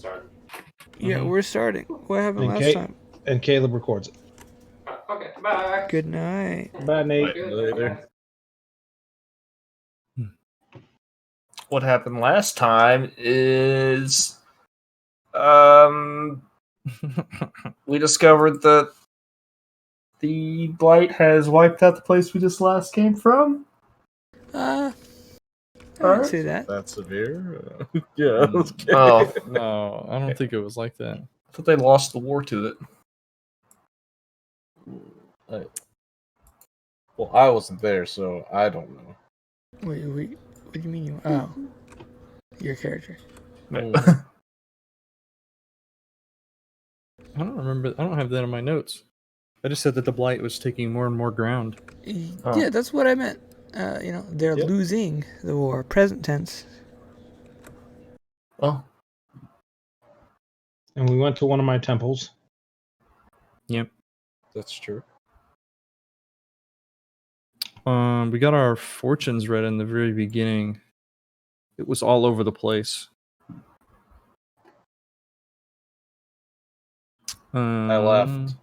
Start. Yeah, we're starting. What happened last time? And Caleb records it. Okay, bye. Good night. Bye, Nate. Good. What happened last time is we discovered that the blight has wiped out the place we just last came from. I would say that. That's severe. Yeah. Okay. Oh, No, I don't think it was like that. I thought they lost the war to it. Well, I wasn't there, so I don't know. Wait, what do you mean your character? I don't remember. I don't have that in my notes. I just said that the blight was taking more and more ground. Yeah, that's what I meant. They're losing the war. Present tense. Oh. And we went to one of my temples. Yep. That's true. We got our fortunes read in the very beginning. It was all over the place. I left.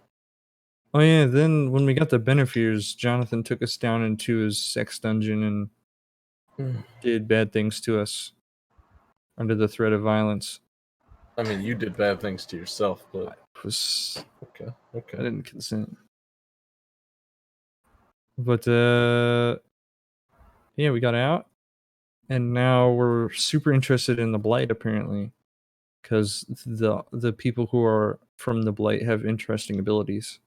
Oh yeah, then when we got the Benevirs, Jonathan took us down into his sex dungeon and did bad things to us under the threat of violence. I mean, you did bad things to yourself, but okay. I Okay. didn't consent. But yeah, we got out, and now we're super interested in the blight apparently, because the people who are from the blight have interesting abilities,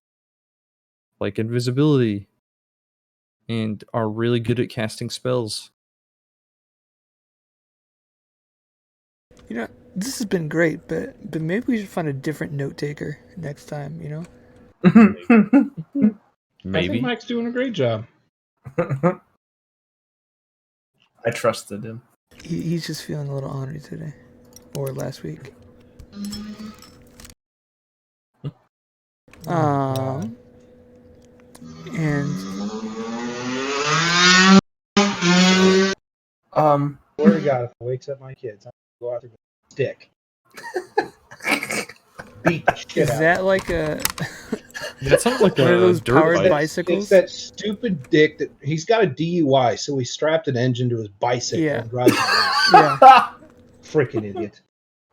like invisibility, and are really good at casting spells. This has been great, but maybe we should find a different note taker next time. I think Mike's doing a great job. I trusted him. He's just feeling a little ornery today, or last week. Swear to God, if it wakes up my kids, I'm gonna go out there with a stick. Beat the shit Is out that like a That sounds like one of those dirt powered bike. bicycles? It's that stupid dick that he's got a DUI, so he strapped an engine to his bicycle and drives around. Yeah. Freaking idiot.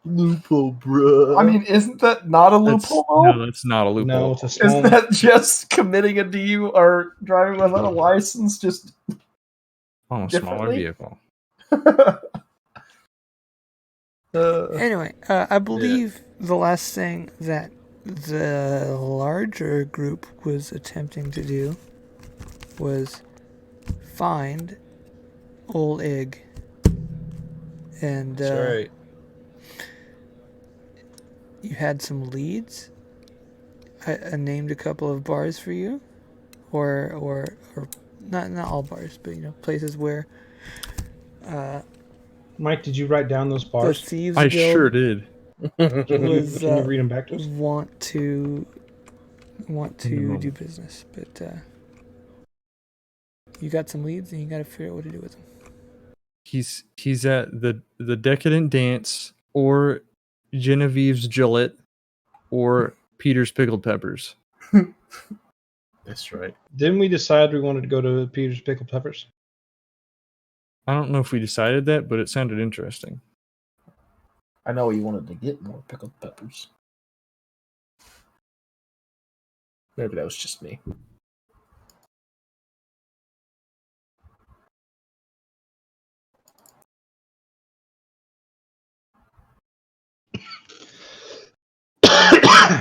Loophole, bro. I mean, isn't that not a loophole? No, that's not a loophole. No, it's a small. Isn't that just committing a DU or driving without a license? Just on a smaller differently? vehicle. Anyway, I believe the last thing that the larger group was attempting to do was find Old Egg. And That's right. you had some leads. I named a couple of bars for you, or not all bars, but places where Mike, did you write down those the bars? Thieves I Guild sure did. Can you was read them back to us? want to moment. do business, but you got some leads and you got to figure out what to do with them. He's at the Decadent Dance, or Genevieve's Gillette, or Peter's Pickled Peppers. That's right. Didn't we decide we wanted to go to Peter's Pickled Peppers? I don't know if we decided that, but it sounded interesting. I know you wanted to get more pickled peppers. Maybe that was just me.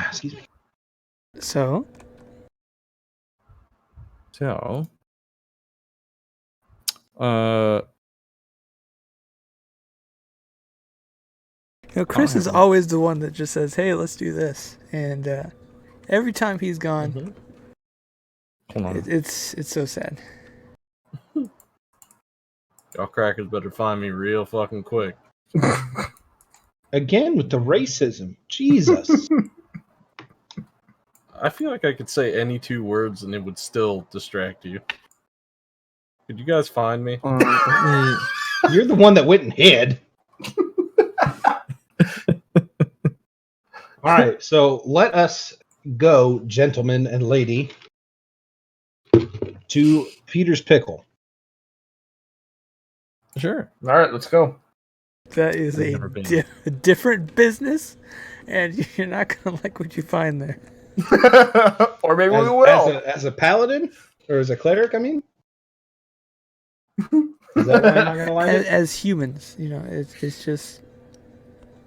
Excuse me. So Chris is always the one that just says, "Hey, let's do this," and every time he's gone, Hold on. it's so sad. Y'all crackers better find me real fucking quick. Again with the racism. Jesus. I feel like I could say any two words and it would still distract you. Could you guys find me? You're the one that went and hid. All right, so let us go, gentleman and lady, to Peter's Pickle. Sure. All right, let's go. That is I've a never been. different business, and you're not gonna like what you find there. Or maybe As, we will. as a paladin? Or as a cleric, I mean? Is that why I'm not going to like it? As humans, it's just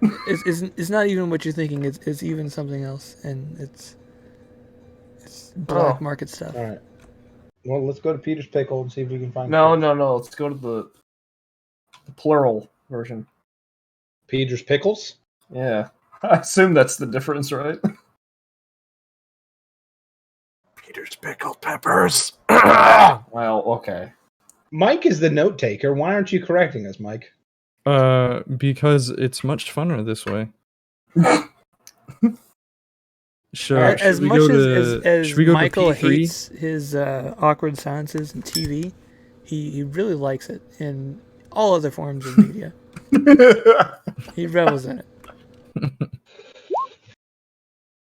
it's not even what you're thinking. It's even something else, and it's black Oh. market stuff. All right. Well, let's go to Peter's Pickle and see if we can find No. Let's go to the plural version. Peter's Pickles. Yeah. I assume that's the difference, right? Peter's pickled peppers. Well, okay. Mike is the note taker. Why aren't you correcting us, Mike? Because it's much funner this way. Sure. As should we much go to, as should we go Michael to P3? hates his awkward silences in TV, he really likes it in all other forms of media. He revels in it.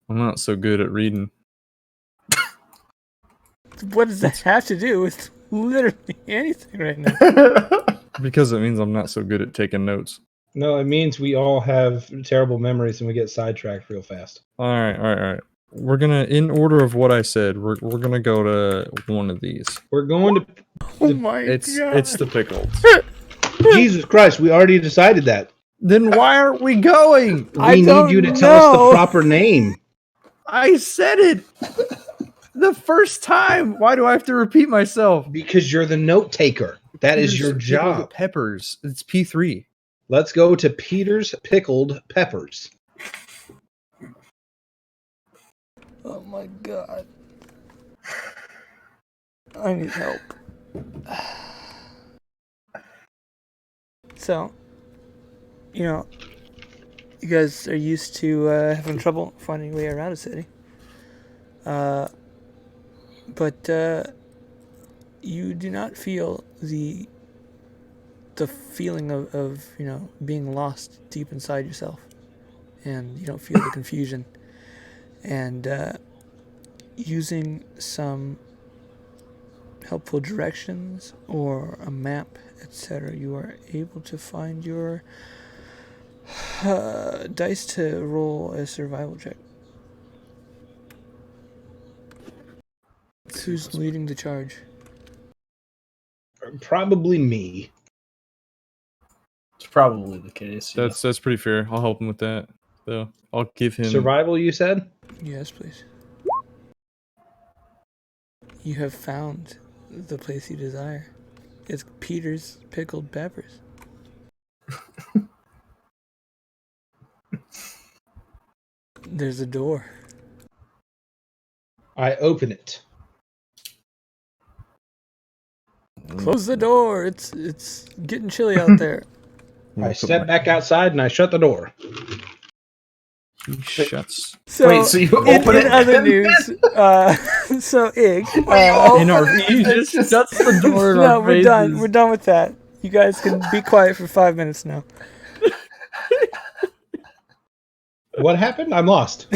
I'm not so good at reading. What does that have to do with literally anything right now? Because it means I'm not so good at taking notes. No, it means we all have terrible memories and we get sidetracked real fast. All right. We're gonna, in order of what I said, we're gonna go to one of these. We're going to... Oh my It's god! the pickled. Jesus Christ, we already decided that. Then why aren't we going? I We don't need you to tell us know. the proper name. I said it the first time. Why do I have to repeat myself? Because you're the note taker. That is your Peter's pickled job. Peppers. It's P3. Let's go to Peter's Pickled Peppers. Oh my god! I need help. So, you guys are used to having trouble finding your way around a city. But you do not feel the feeling of being lost deep inside yourself, and you don't feel the confusion. And using some helpful directions or a map, etc., you are able to find your dice to roll a survival check. Who's leading the charge? Probably me. It's probably the case. Yeah. That's pretty fair. I'll help him with that. So I'll give him. Survival, you said? Yes, please. You have found the place you desire. It's Peter's Pickled Peppers. There's a door. I open it. Close the door. It's getting chilly out there. I step back outside and I shut the door. He shuts. So, Wait, so you in open it other and- news, so Ig, In our he just shuts the door in no, our we're faces. done. We're done with that. You guys can be quiet for 5 minutes now. What happened? I'm lost.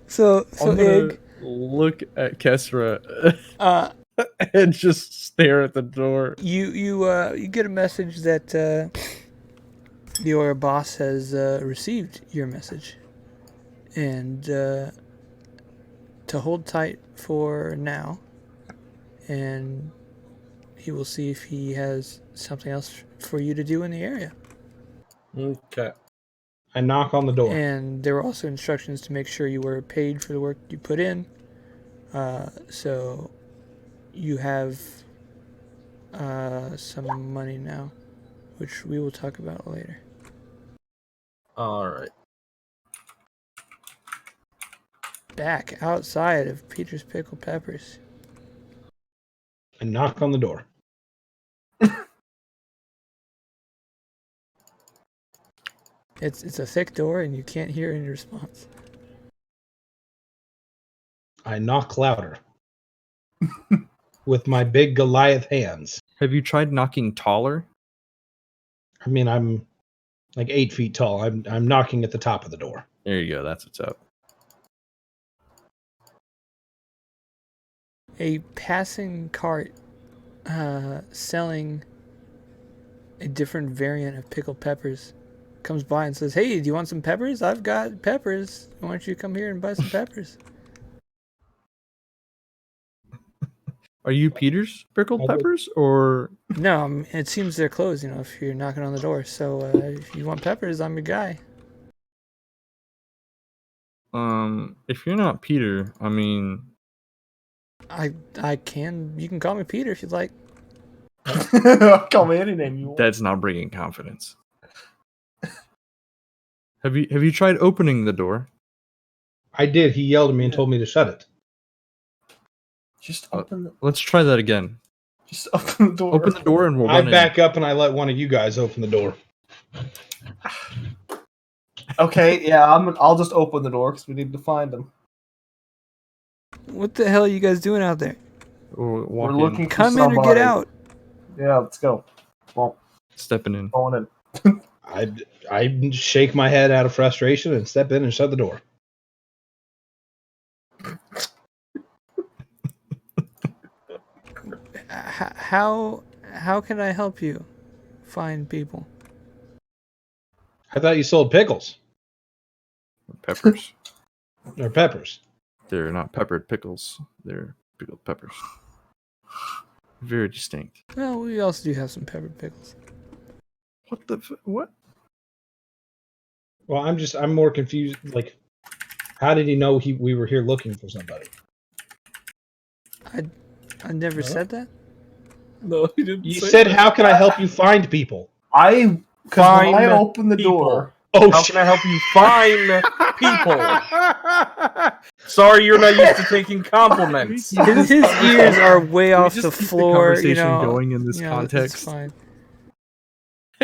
So I'm gonna Ig, look at Kesra uh, and just stare at the door. you get a message that your boss has received your message, and to hold tight for now, and he will see if he has something else for you to do in the area. Okay. I knock on the door. And there were also instructions to make sure you were paid for the work you put in. So you have some money now, which we will talk about later. All right. Back outside of Peter's Pickled Peppers. I knock on the door. It's a thick door and you can't hear any response. I knock louder. With my big Goliath hands. Have you tried knocking taller? I mean, I'm like 8 feet tall. I'm knocking at the top of the door. There you go. That's what's up. A passing cart selling a different variant of pickled peppers comes by and says, "Hey, do you want some peppers? I've got peppers. Why don't you come here and buy some peppers?" Are you Peter's pickled I would- peppers or? No, it seems they're closed, if you're knocking on the door. So if you want peppers, I'm your guy. If you're not Peter, I mean, You can call me Peter if you'd like. Call me any name you want. that's not bringing confidence. Have you tried opening the door? I did. He yelled at me and told me to shut it. Just open the Let's try that again. just open the door. Open the door and we'll I run back up and I let one of you guys open the door. Okay, yeah, I'll just open the door because we need to find him. What the hell are you guys doing out there? in. We'll walk We're in, looking for Come in or get somebody. out. Yeah, let's go. Well, stepping in. going in. I shake my head out of frustration and step in and shut the door. How can I help you find people? I thought you sold pickles Peppers. or peppers. They're not peppered pickles. They're pickled peppers. Very distinct. Well, we also do have some peppered pickles. What the what? Well, I'm more confused. Like, how did he know we were here looking for somebody? I never said that. No, he didn't. You say said, that. "How can I help you find people?" Because when I Find opened the people. door, Oh, How can I help you find people? Sorry, you're not used to taking compliments. His ears are way Can we off just the keep floor. conversation going in this It's context. fine.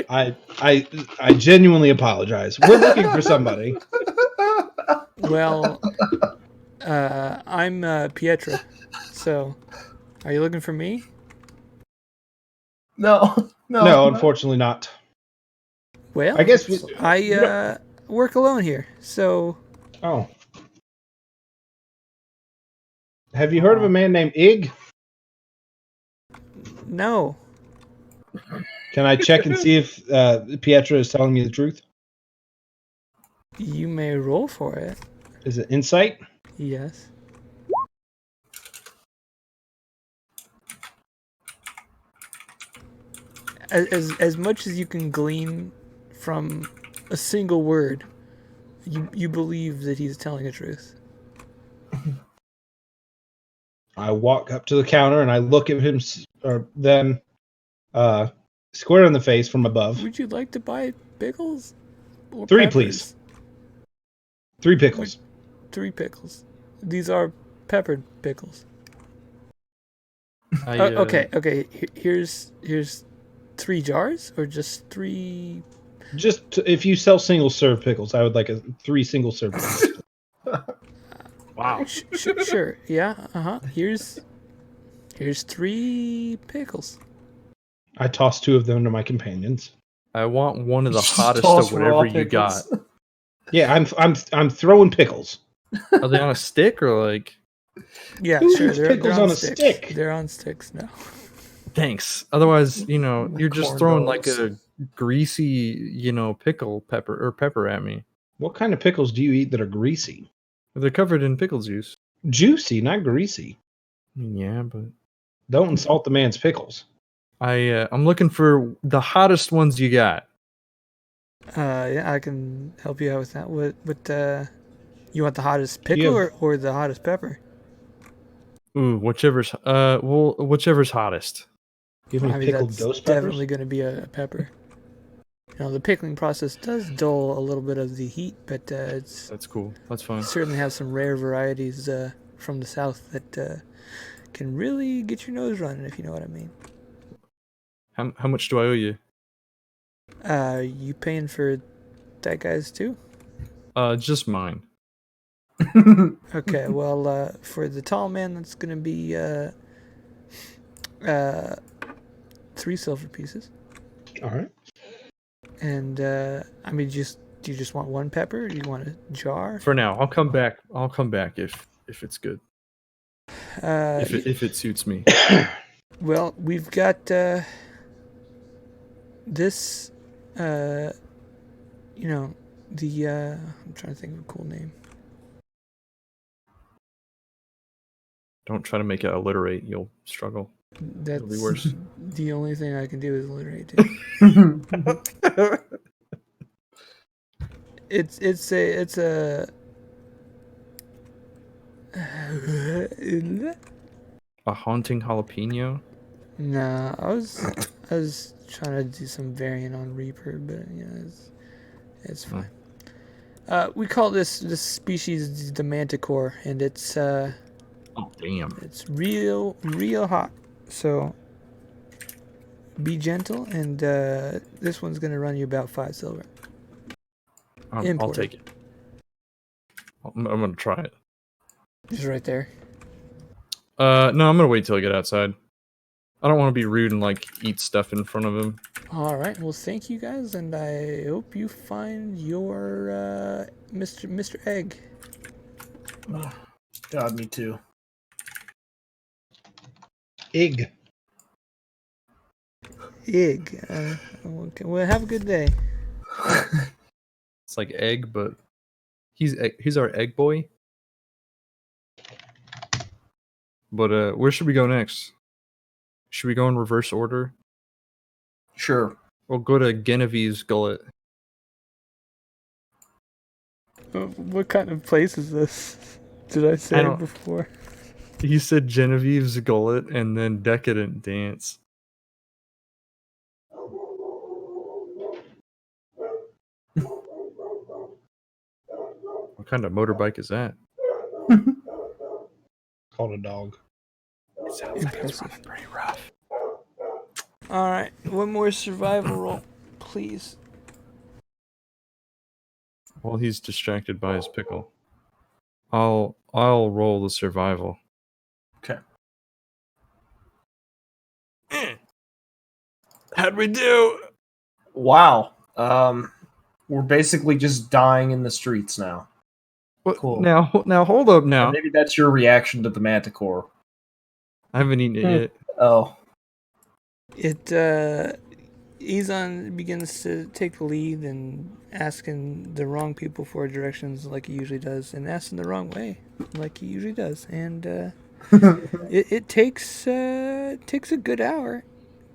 I genuinely apologize. We're looking for somebody. Well, I'm Pietra. So, are you looking for me? no, No, unfortunately not. Well, I guess we. I work alone here. So, Oh. Have you heard of a man named Ig? no. Can I check and see if Pietra is telling me the truth? You may roll for it. Is it insight? Yes. As much as you can glean from a single word, you believe that he's telling the truth. I walk up to the counter and I look at him, or them, square in the face from above. Would you like to buy pickles? Or 3, peppers? please. 3 pickles. 3 pickles. These are peppered pickles. I, Okay. Here's 3 jars or just 3. Just if you sell single serve pickles, I would like 3 single serve pickles. Wow. Sure. Yeah. Here's 3 pickles. I toss 2 of them to my companions. I want one of the Just hottest toss of raw whatever you got. pickles. Yeah, I'm throwing pickles. Are they on a stick or like? Yeah, Who sure. eats They're pickles on a sticks. stick? They're on sticks now. Thanks. Otherwise, you're just Corn throwing dogs. like a greasy, pickle pepper at me. What kind of pickles do you eat that are greasy? They're covered in pickle juice. Juicy, not greasy. Yeah, but Don't insult the man's pickles. I'm looking for the hottest ones you got. Yeah, I can help you out with that. What you want the hottest pickle or the hottest pepper? Ooh, whichever's hottest. Give me pickled that's ghost peppers. definitely going to be a pepper. The pickling process does dull a little bit of the heat, but That's cool. That's fine. certainly have some rare varieties from the south that can really get your nose running, if you know what I mean. How much do I owe you? You paying for that guy's too? Just mine. Okay, well, for the tall man, that's going to be 3 silver pieces. All right. And, just Do you just want one pepper? Or do you want a jar? For now, I'll come back. I'll come back if it's good. If it suits me. Well, we've got this. You know, the I'm trying to think of a cool name. Don't try to make it alliterate. You'll struggle. That's It'll be worse. the only thing I can do is alliterate it. It's a A haunting jalapeno. Nah, I was trying to do some variant on Reaper, but it's fine. We call this species the manticore, and it's Oh damn! it's real hot. So be gentle, and this one's gonna run you about 5 silver. I'll Import. take it. I'm gonna try it. Just right there. No, I'm gonna wait till I get outside. I don't want to be rude and like eat stuff in front of him. All right. Well, thank you guys, and I hope you find your Mr. Egg. God, me too. Ig. Egg. Okay. Well, have a good day. It's like egg, but he's our egg boy. But where should we go next? Should we go in reverse order? Sure. We'll go to Genevieve's Gullet. What kind of place is this? Did I say it before? He said Genevieve's Gullet and then Decadent Dance. What kind of motorbike is that? Called a dog. It sounds like it's running pretty rough. All right, one more survival roll, please. While he's distracted by his pickle, I'll roll the survival. Okay. How'd we do? Wow. We're basically just dying in the streets now. What, Cool. Now hold up And now. maybe that's your reaction to the manticore. I haven't eaten it yet. Oh. Izan begins to take the lead and asking the wrong people for directions like he usually does, and asking the wrong way like he usually does. And it takes a good hour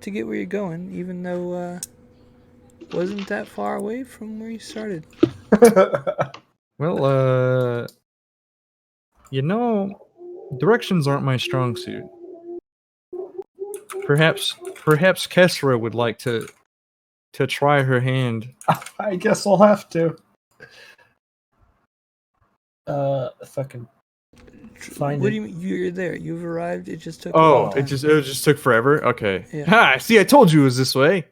to get where you're going, even though wasn't that far away from where you started. Well, directions aren't my strong suit. Perhaps Kesra would like to try her hand. I guess I'll have to. If I can find What it. do you mean? You're there. You've arrived. It just took. Oh, a long it time. just took forever. Okay. Yeah. Ha! See, I told you it was this way.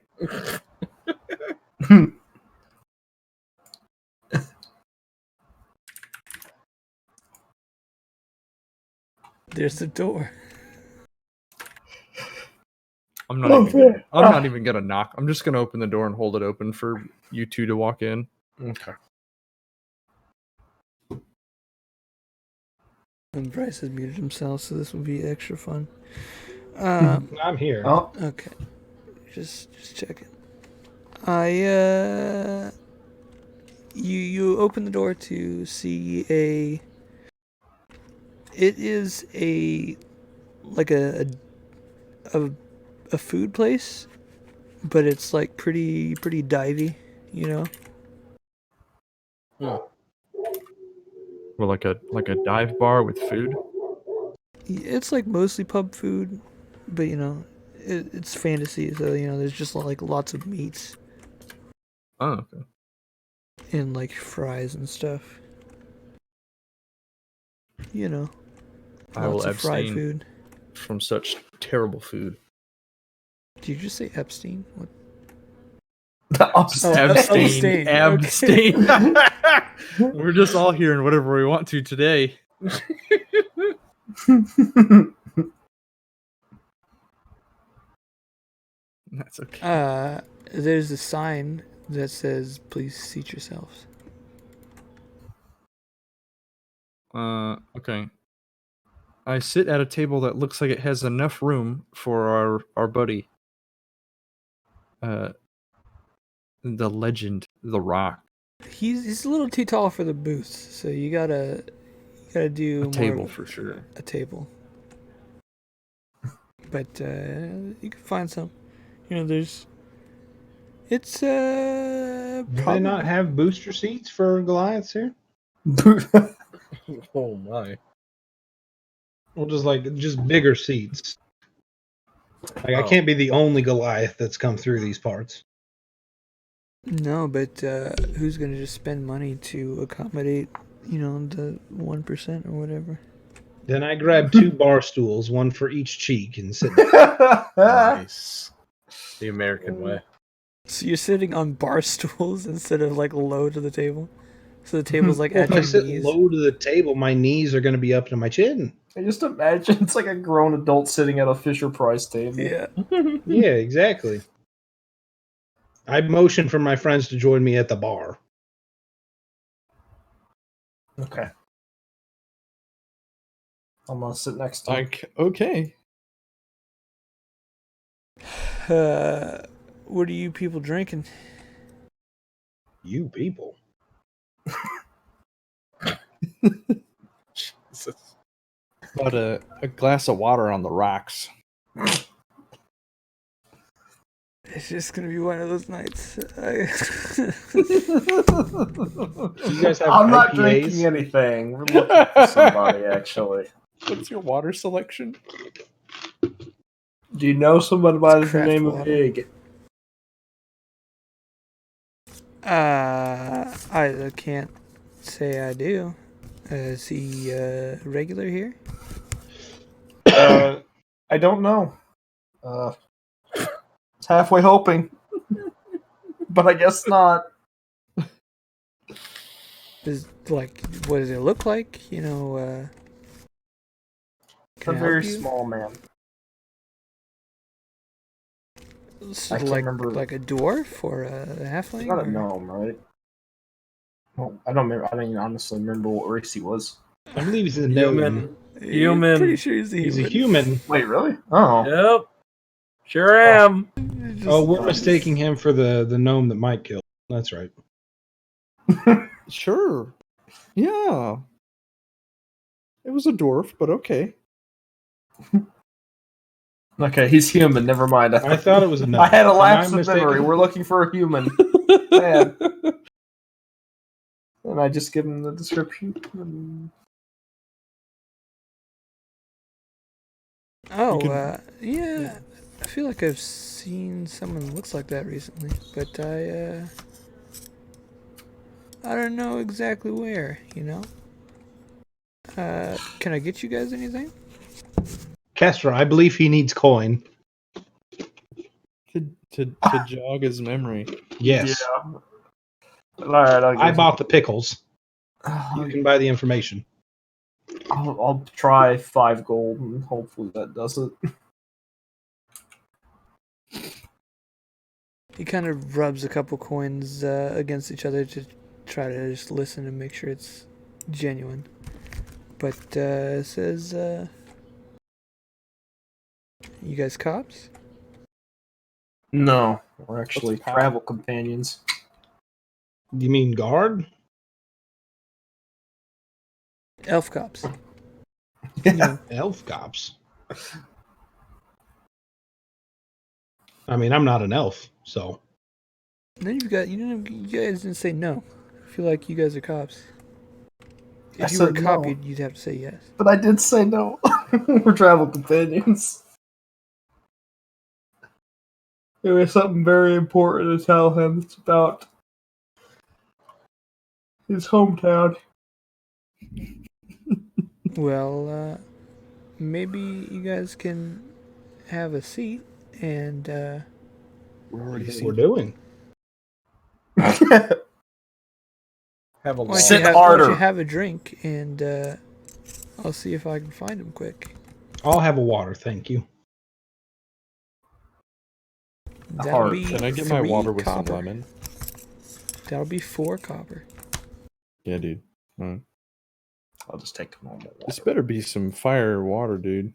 There's the door. I'm not even gonna knock. I'm just gonna open the door and hold it open for you two to walk in. Okay. And Bryce has muted himself, so this will be extra fun. I'm here. Oh, Okay, just checking. You open the door to see it is a food place, but it's like pretty divey, you know. Well, like a dive bar with food. It's like mostly pub food, but it's fantasy, so there's just like lots of meats Oh, okay. and like fries and stuff. I will Lots of fried abstain food. from such terrible food. Did you just say Epstein? What? Abstain. Abstain. Abstain. We're just all hearing whatever we want to today. That's okay. There's a sign that says, "Please seat yourselves." Okay. I sit at a table that looks like it has enough room for our buddy. The legend, the Rock. He's a little too tall for the booth, so you gotta do A more table of for sure. a table. But you can find some. You know, there's. It's Do they probably not have booster seats for Goliaths here? Oh my. Well, just bigger seats. Like I Oh. can't be the only Goliath that's come through these parts. no, but who's gonna just spend money to accommodate, you know, the 1% or whatever? Then I grab 2 bar stools, one for each cheek, and sit down. Nice. The American way. So you're sitting on bar stools instead of like low to the table. So the table's like Well, at if I your sit knees. low to the table, my knees are going to be up to my chin. I just imagine it's like a grown adult sitting at a Fisher Price table. Yeah. Yeah, exactly. I motion for my friends to join me at the bar. Okay. I'm gonna sit next to him. Like, okay. What are you people drinking? You people. Jesus. About a glass of water on the rocks. It's just gonna be one of those nights. Do you guys have I'm not IPAs? drinking anything. We're looking for somebody, actually. What's your water selection? Do you know somebody by the Craft name water. of Ig? I can't say I do. Is he regular here? I don't know. It's halfway hoping, but I guess not. Is like, what does it look like? You know, A can I very help you? small man. So I can't like, remember. like a dwarf or a halfling? He's not a or- gnome, right? Well, I don't remember. I don't even honestly remember what race he was. I believe he's a gnome. Human. Yeah, Human. Pretty sure he's a He's a human. human. Wait, really? Oh. Yep. Sure am. Just- Oh, we're mistaking him for the gnome that Mike killed. That's right. Sure. Yeah. It was a dwarf, but okay. Okay, he's human. Never mind. I thought it was a gnome. I had a Am I lapse of mistaken? memory. We're looking for a human. Man. And I just give him the description. Oh, can- yeah. I feel like I've seen someone that looks like that recently, but I don't know exactly where, you know? Can I get you guys anything? Kestra, I believe he needs coin. To jog his memory. Yes. Yeah. Alright, I bought the pickles. You I'll, can buy the information. I'll try 5 gold and hopefully that does it. He kind of rubs a couple coins against each other to try to just listen and make sure it's genuine. But it says, you guys cops? No, we're actually What's a pal? travel companions. You mean guard? Elf cops. Yeah. Elf cops. I mean, I'm not an elf, so. Then you've got, you guys didn't say no. I feel like you guys are cops. I If you were a said cop, no. you'd have to say yes. But I did say no. We're travel companions. There is something very important to tell him. It's about his hometown. Well, maybe you guys can have a seat and We're already What seeing we're doing. Have a why long don't Sit you have, harder. why don't you have a drink and I'll see if I can find him quick. I'll have a water, thank you. That'll Hard. be Can I get my 3 water with copper. some lemon? That'll be 4 copper. Yeah, dude. Alright. I'll just take normal This water. better be some fire water, dude.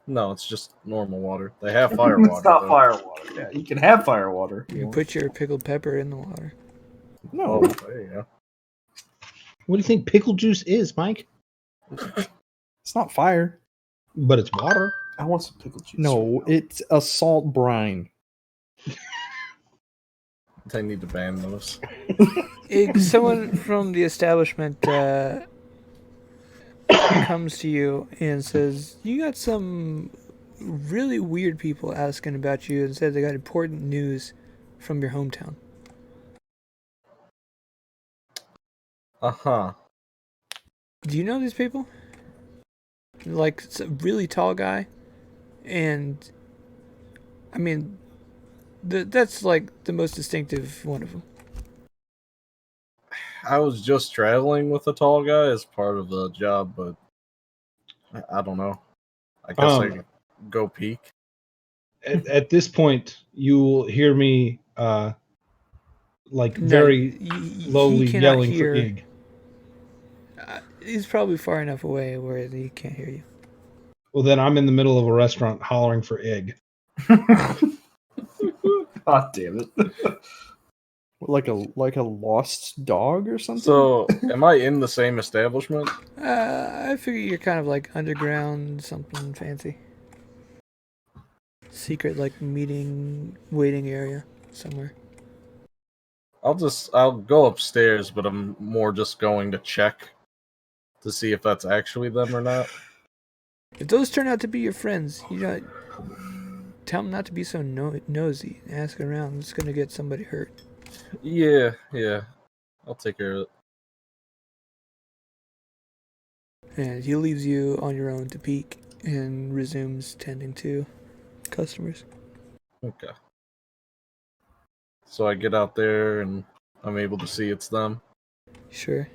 No, it's just normal water. They have fire water. It's not though. fire water. Yeah, you can have fire water. You can put your pickled pepper in the water. No, Oh, there you go. What do you think pickle juice is, Mike? it's not fire. But it's water. I want some pickle juice. No, it's a salt brine. They need to ban those. Someone from the establishment comes to you and says, "You got some really weird people asking about you and said they got important news from your hometown." Uh-huh. Do you know these people? Like, it's a really tall guy, and I mean, that's like the most distinctive one of them. I was just traveling with a tall guy as part of the job, but I don't know. I guess I could go peek. At this point, you will hear me very lowly he cannot yelling hear. for Ig. He's probably far enough away where he can't hear you. Well, then I'm in the middle of a restaurant hollering for Ig. God damn it. Like a lost dog or something? So, am I in the same establishment? I figure you're kind of like underground, something fancy. Secret, like, waiting area somewhere. I'll go upstairs, but I'm more just going to check to see if that's actually them or not. If those turn out to be your friends, tell them not to be so nosy. Ask around. It's going to get somebody hurt. Yeah. I'll take care of it. And he leaves you on your own to peek and resumes tending to customers. Okay. So I get out there and I'm able to see it's them. Sure.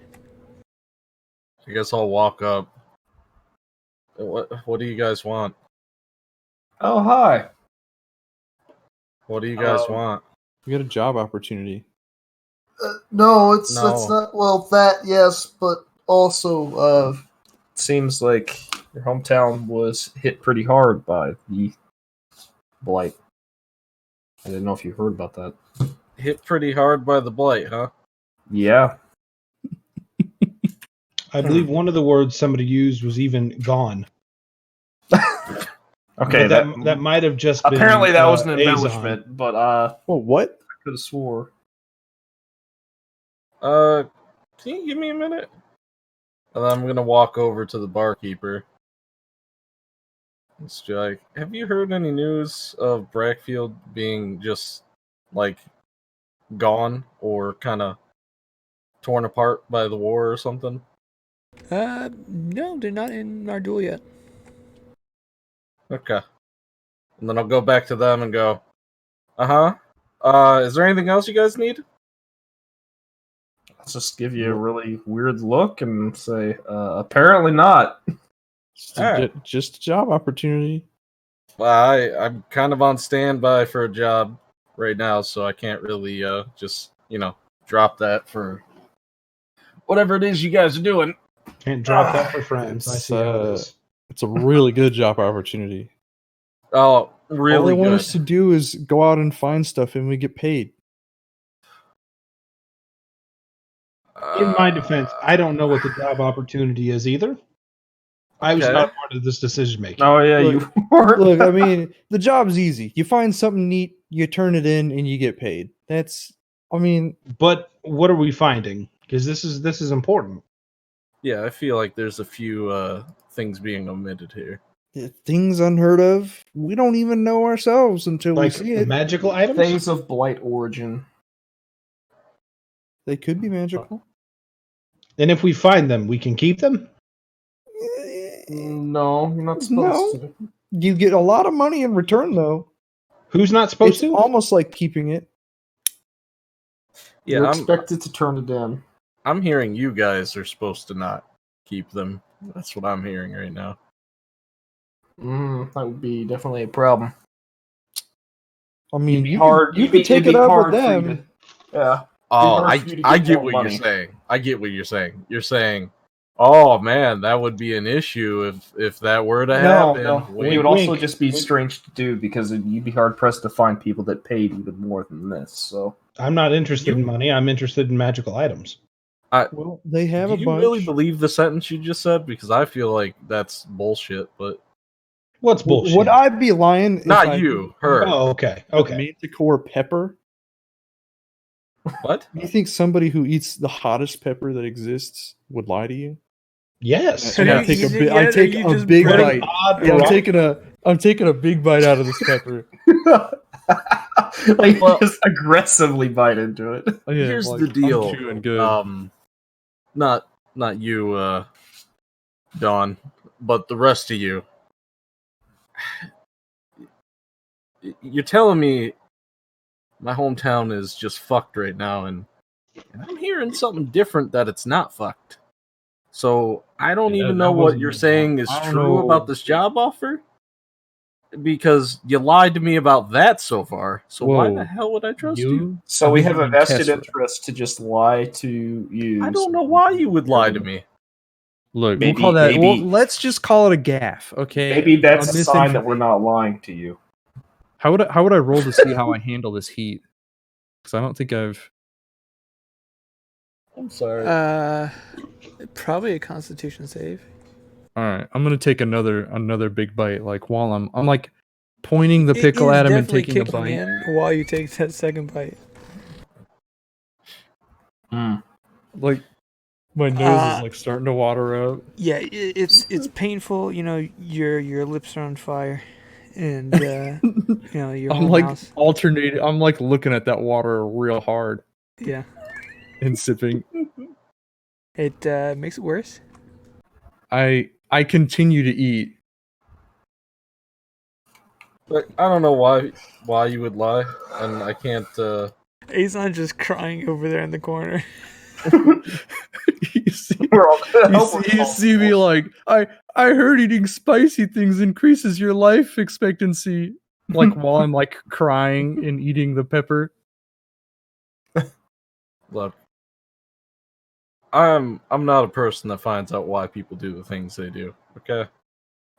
I guess I'll walk up. What do you guys want? Oh, hi. What do you guys want? We got a job opportunity. No, No. that's not. Well, that yes, but also, seems like your hometown was hit pretty hard by the blight. I didn't know if you heard about that. Hit pretty hard by the blight, huh? Yeah. I believe one of the words somebody used was even gone. Okay, But that might have just been. apparently that was an Azon. embellishment, but Well, what? I could have swore. Can you give me a minute? And then I'm gonna walk over to the barkeeper. It's just like, have you heard any news of Brackfield being just like gone or kind of torn apart by the war or something? No, they're not in our duel yet. Okay. And then I'll go back to them and go, is there anything else you guys need? Let's just give you a really weird look and say, apparently not. Just a job opportunity. Well, I'm kind of on standby for a job right now, so I can't really just, drop that for whatever it is you guys are doing. Can't drop that for friends. I It's, see how it is. It's a really good job opportunity. Oh, really All they want good. us to do is go out and find stuff, and we get paid. In my defense, I don't know what the job opportunity is either. I was Okay. not part of this decision making. Oh yeah, Look- you were. Look, I mean, the job's easy. You find something neat, you turn it in, and you get paid. But what are we finding? Because this is important. Yeah, I feel like there's a few things being omitted here. Things unheard of. We don't even know ourselves until Like we see it. magical items. Things of blight origin. They could be magical. And if we find them, we can keep them. No, you're not supposed No. to. You get a lot of money in return, though. Who's not supposed It's to? almost like keeping it. Yeah, You're I'm expected to turn it in. I'm hearing you guys are supposed to not keep them. That's what I'm hearing right now. That would be definitely a problem. I mean, It'd be you hard. Can, you can take it up with them. Yeah. Oh, hard for you to I get get more what money. you're saying. I get what you're saying. You're saying Oh man, that would be an issue if that were to happen. No. It Wink, would also wink. just be strange to do because you'd be hard pressed to find people that paid even more than this. So I'm not interested in money. I'm interested in magical items. Well, they have Do a you bunch. really believe the sentence you just said? Because I feel like that's bullshit. But What's bullshit? Would I be lying? If not I you, her. Oh, okay. the Okay. Manticore pepper? What? You think somebody who eats the hottest pepper that exists would lie to you? Yes. And Have I you take a eaten big, it I yet, or take you a just big bred bite. it? Yeah, I'm taking a big bite out of this pepper. like Well- just aggressively bite into it. Oh, yeah, Here's like, the deal. I'm chewing good. Not you, Dawn, but the rest of you. You're telling me my hometown is just fucked right now, and I'm hearing something different that it's not fucked. So I don't Yeah, even that know what wasn't you're me. saying is I don't true know. about this job offer. Because you lied to me about that so far. So why the Whoa. hell would I trust you? So I we think have you a mean vested Kesra. interest to just lie to you. I don't know why you would lie to me. Look, Maybe- we'll call that. maybe- Well, let's just call it a gaff, okay? Maybe that's On a this sign that we're not lying to you. How would I roll to see how I handle this heat? Because I don't think I've. I'm sorry. Probably a Constitution save. All right, I'm gonna take another big bite. Like while I'm like pointing the pickle It is at him and definitely taking a kicking bite. in while you take that second bite. Like my nose is like starting to water up. Yeah, it's painful. You know, your lips are on fire, and you know your I'm whole like mouth. alternating. I'm like looking at that water real hard Yeah, and sipping. it makes it worse. I continue to eat. But I don't know why you would lie, and I can't. Azon's just crying over there in the corner. you see, We're all you see me like I heard eating spicy things increases your life expectancy. Like while I'm like crying and eating the pepper. Look, I'm not a person that finds out why people do the things they do. Okay,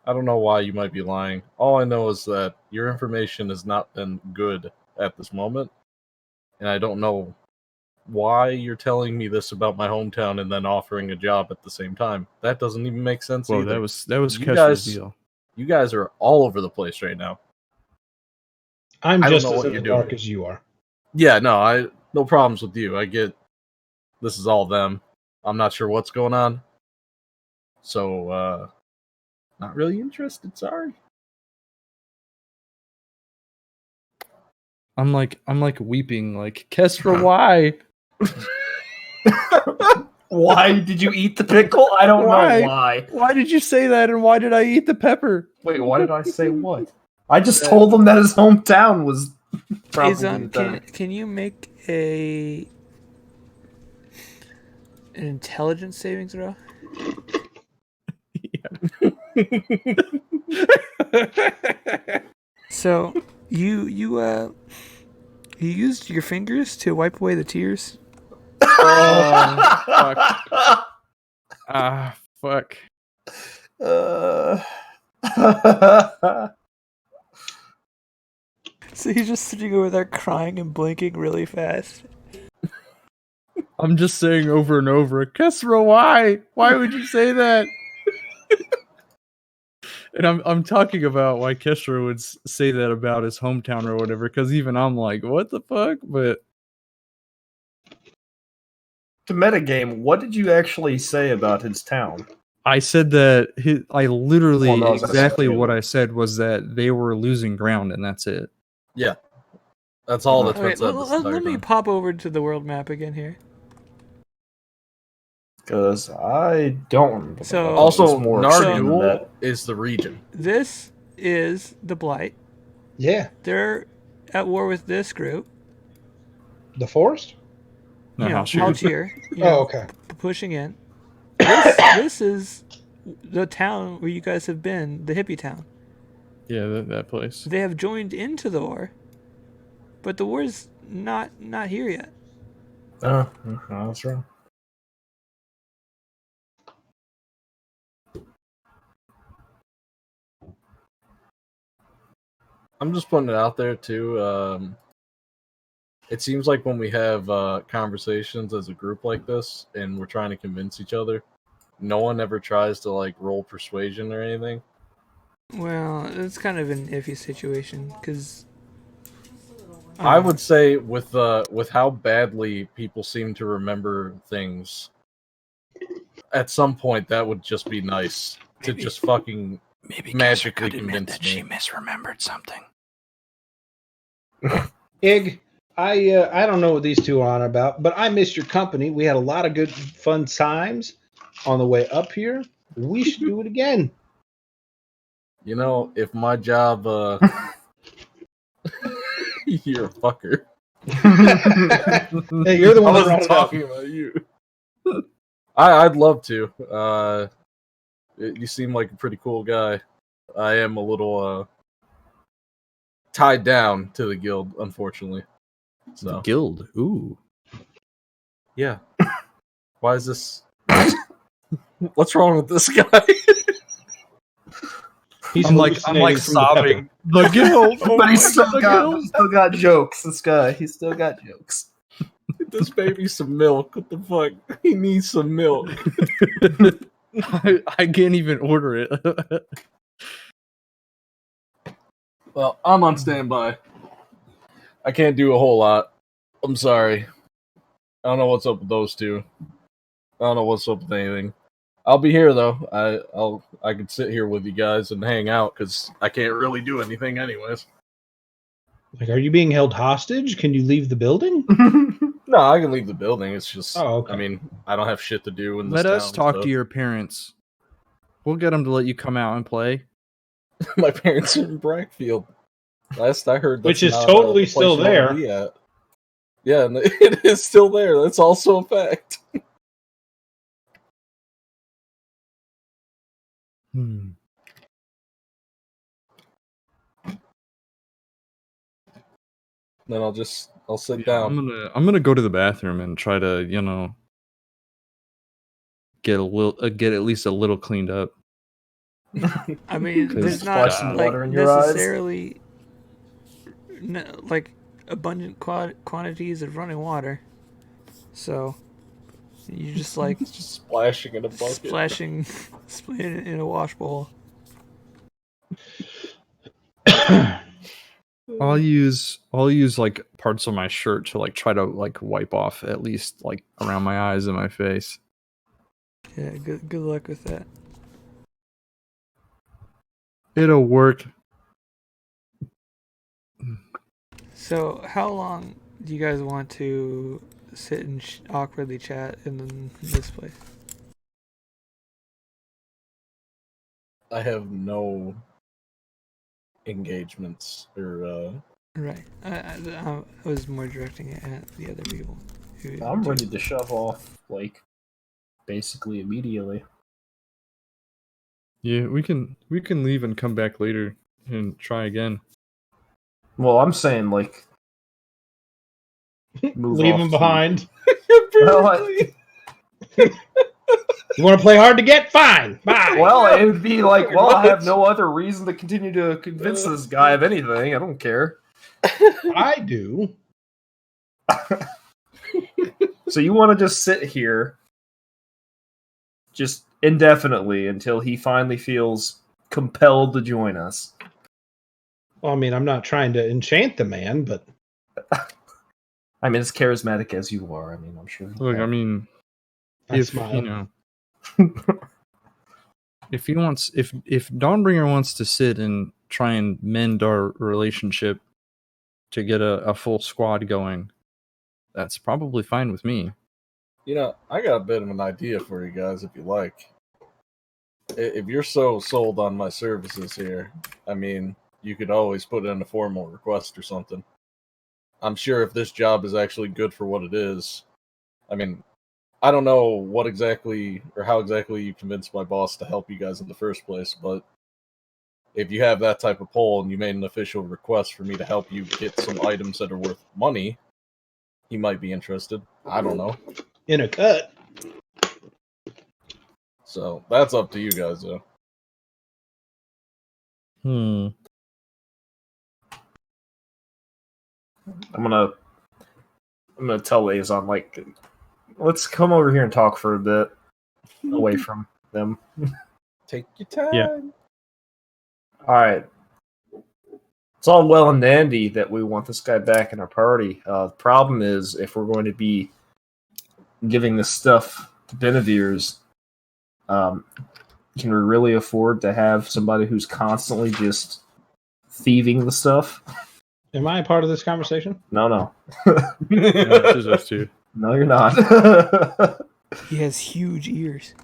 I don't know why you might be lying. All I know is that your information has not been good at this moment, and I don't know why you're telling me this about my hometown and then offering a job at the same time. That doesn't even make sense Well, either. that was You Kesra's guys- deal. You guys are all over the place right now. I'm I don't just know as what in you're the dark doing. as you are. Yeah, no problems with you. I get this is all them. I'm not sure what's going on. So not really interested, sorry. I'm like weeping like Kesra, why? Why did you eat the pickle? I don't Why? know why. Why did you say that and why did I eat the pepper? Wait, why did I say what? I just told him that his hometown was probably Azon, better. can you make an intelligence saving throw? So you used your fingers to wipe away the tears. Oh, fuck. Ah, fuck. So he's just sitting over there crying and blinking really fast. I'm just saying over and over, Kesra, why? Why would you say that? And I'm talking about why Kesra would say that about his hometown or whatever, because even I'm like, what the fuck? But To metagame, what did you actually say about his town? I said that I literally Well, no, I was gonna say exactly what Caleb. I said was that they were losing ground, and that's it. Yeah. That's all that's been Okay, said this let entire me time. pop over to the world map again here. Because I don't remember. So- It Also, was more extreme than Nardul that. is the region. This is the Blight. Yeah. They're at war with this group. The forest? No, You know, how sure? Haltier, you Oh, know, okay. pushing in. This is the town where you guys have been, the hippie town. Yeah, that place. They have joined into the war, but the war is not here yet. Oh, that's right. I'm just putting it out there too. It seems like when we have conversations as a group like this, and we're trying to convince each other, no one ever tries to like roll persuasion or anything. Well, it's kind of an iffy situation because I would say with how badly people seem to remember things, at some point that would just be nice to just fucking magically convince me. misremembered something. Ig, I don't know what these two are on about, but I missed your company. We had a lot of good fun times on the way up here. We should do it again. You know, if my job you're a fucker. Hey, you're the I one that brought wasn't it talking up. about you. I'd love to. You seem like a pretty cool guy. I am a little tied down to the guild, unfortunately. The So guild. Ooh. yeah. Why is this? What's wrong with this guy? He's I'm like hallucinating from the sobbing. pepper. The guild. Oh But my he's still God, the got guild. he's still got jokes. This guy, he's still got jokes. Get this baby some milk. What the fuck? He needs some milk. I can't even order it. Well, I'm on standby. I can't do a whole lot. I'm sorry. I don't know what's up with those two. I don't know what's up with anything. I'll be here though. I could sit here with you guys and hang out because I can't really do anything anyways. Like, are you being held hostage? Can you leave the building? No, I can leave the building. It's just, Oh, okay. I mean, I don't have shit to do in this Let us town, talk so- to your parents. We'll get them to let you come out and play. My parents are in Brackfield. Last I heard, that's Which is not, totally the place still you wanna there. be at. Yeah, and it is still there. That's also a fact. Then I'll sit Yeah, down. I'm gonna go to the bathroom and try to, get at least a little cleaned up. I mean, there's Splash not some like water in your eyes. necessarily like abundant quantities of running water, so you just like It's just splashing in a bucket. splashing in a wash bowl. I'll use like parts of my shirt to like try to like wipe off at least like around my eyes and my face. Yeah, good luck with that. It'll work. So, how long do you guys want to sit and awkwardly chat in this place? I have no engagements or Right. I was more directing it at the other people. I'm ready to shove off, like, basically immediately. Yeah, we can leave and come back later and try again. Well, I'm saying, like, move Leave off him to- behind. Well, You want to play hard to get? Fine. Bye. well, it would be like, Pretty well, I have much. no other reason to continue to convince this guy of anything. I don't care. I do. So you want to just sit here, just indefinitely until he finally feels compelled to join us. Well, I mean, I'm not trying to enchant the man, but I mean, as charismatic as you are, I mean, I'm sure. Look, I mean, I if smile. if he wants, if Dawnbringer wants to sit and try and mend our relationship to get a full squad going, that's probably fine with me. You know, I got a bit of an idea for you guys if you like. If you're so sold on my services here, I mean, you could always put in a formal request or something. I'm sure if this job is actually good for what it is, I mean, I don't know what exactly or how exactly you convinced my boss to help you guys in the first place, but if you have that type of pull and you made an official request for me to help you get some items that are worth money, he might be interested. I don't know. In a cut. So that's up to you guys, though. I'm gonna tell Liaison, like, let's come over here and talk for a bit away from them. Take your time. Yeah. All right. It's all well and dandy that we want this guy back in our party. The problem is, if we're going to be giving this stuff to Benevir's, can we really afford to have somebody who's constantly just thieving the stuff? Am I a part of this conversation? No. No, it's just us two. No, you're not. He has huge ears.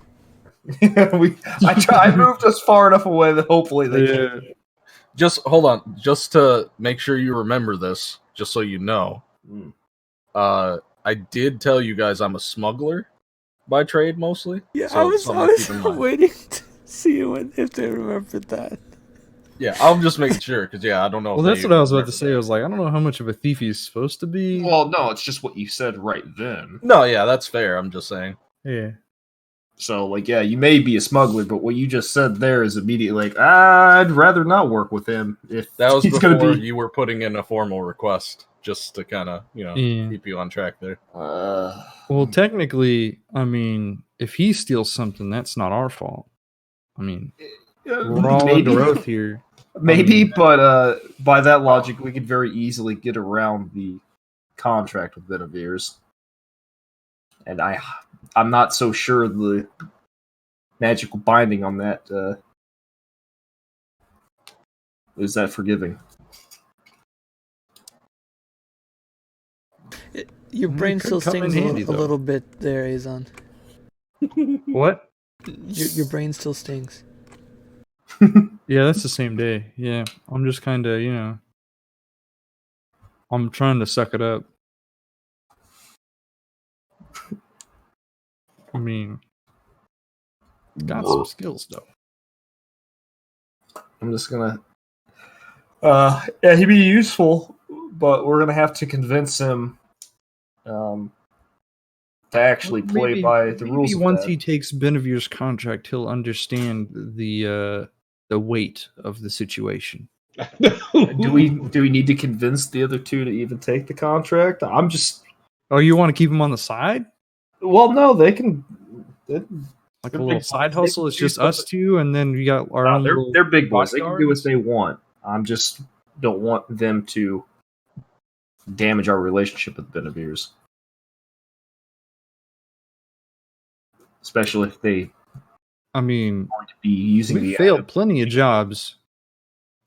I moved us far enough away that hopefully they can. Just hold on. Just to make sure you remember this, just so you know. I did tell you guys I'm a smuggler by trade mostly. Yeah, so I was something to keep in mind. waiting to see if they remembered that. Yeah, I'm just making sure because I don't know. Well, if that's they what I was about to remember say. that. I was like, I don't know how much of a thief he's supposed to be. Well, no, it's just what you said right then. No, yeah, that's fair. I'm just saying. Yeah. So, like, yeah, you may be a smuggler, but what you just said there is immediately like, I'd rather not work with him if That was he's before going to be. you were putting in a formal request, just to kind of Yeah. keep you on track there. Well, technically, I mean, if he steals something, that's not our fault. I mean, we're all maybe, under oath here. maybe, but by that logic, we could very easily get around the contract with Benevir's. And I'm not so sure the magical binding on that is that forgiving. Your It brain could still come in stings handy, a though. little bit there, Azon. What? Your brain still stings. Yeah, that's the same day. Yeah, I'm just kind of, I'm trying to suck it up. I mean, got some skills though. I'm just gonna. Yeah, he'd be useful, but we're gonna have to convince him to actually play by the rules. Maybe Of once that. he takes Benevir's contract, he'll understand the weight of the situation. Do we need to convince the other two to even take the contract? I'm just. Oh, you want to keep him on the side? Well, no, they can. Like They're a little big side boys. They hustle? can It's do just us two, and then we got our own little they're big boys. They can do what bodyguards? they want. I'm just don't want them to damage our relationship with Benevir's. Especially if they I mean, going to be using we the failed plenty of jobs,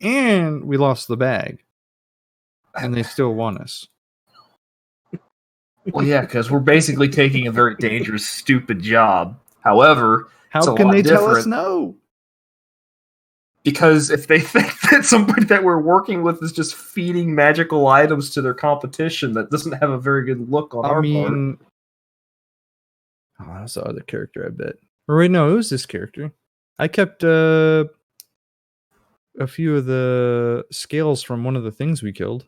and we lost the bag, and they still want us. Well, yeah, because we're basically taking a very dangerous, stupid job. However, it's a How can lot they tell us different. no? Because if they think that somebody that we're working with is just feeding magical items to their competition, that doesn't have a very good look on I our part. mean, oh, that's the other character, I bet. Or wait, no, it was this character. I kept a few of the scales from one of the things we killed.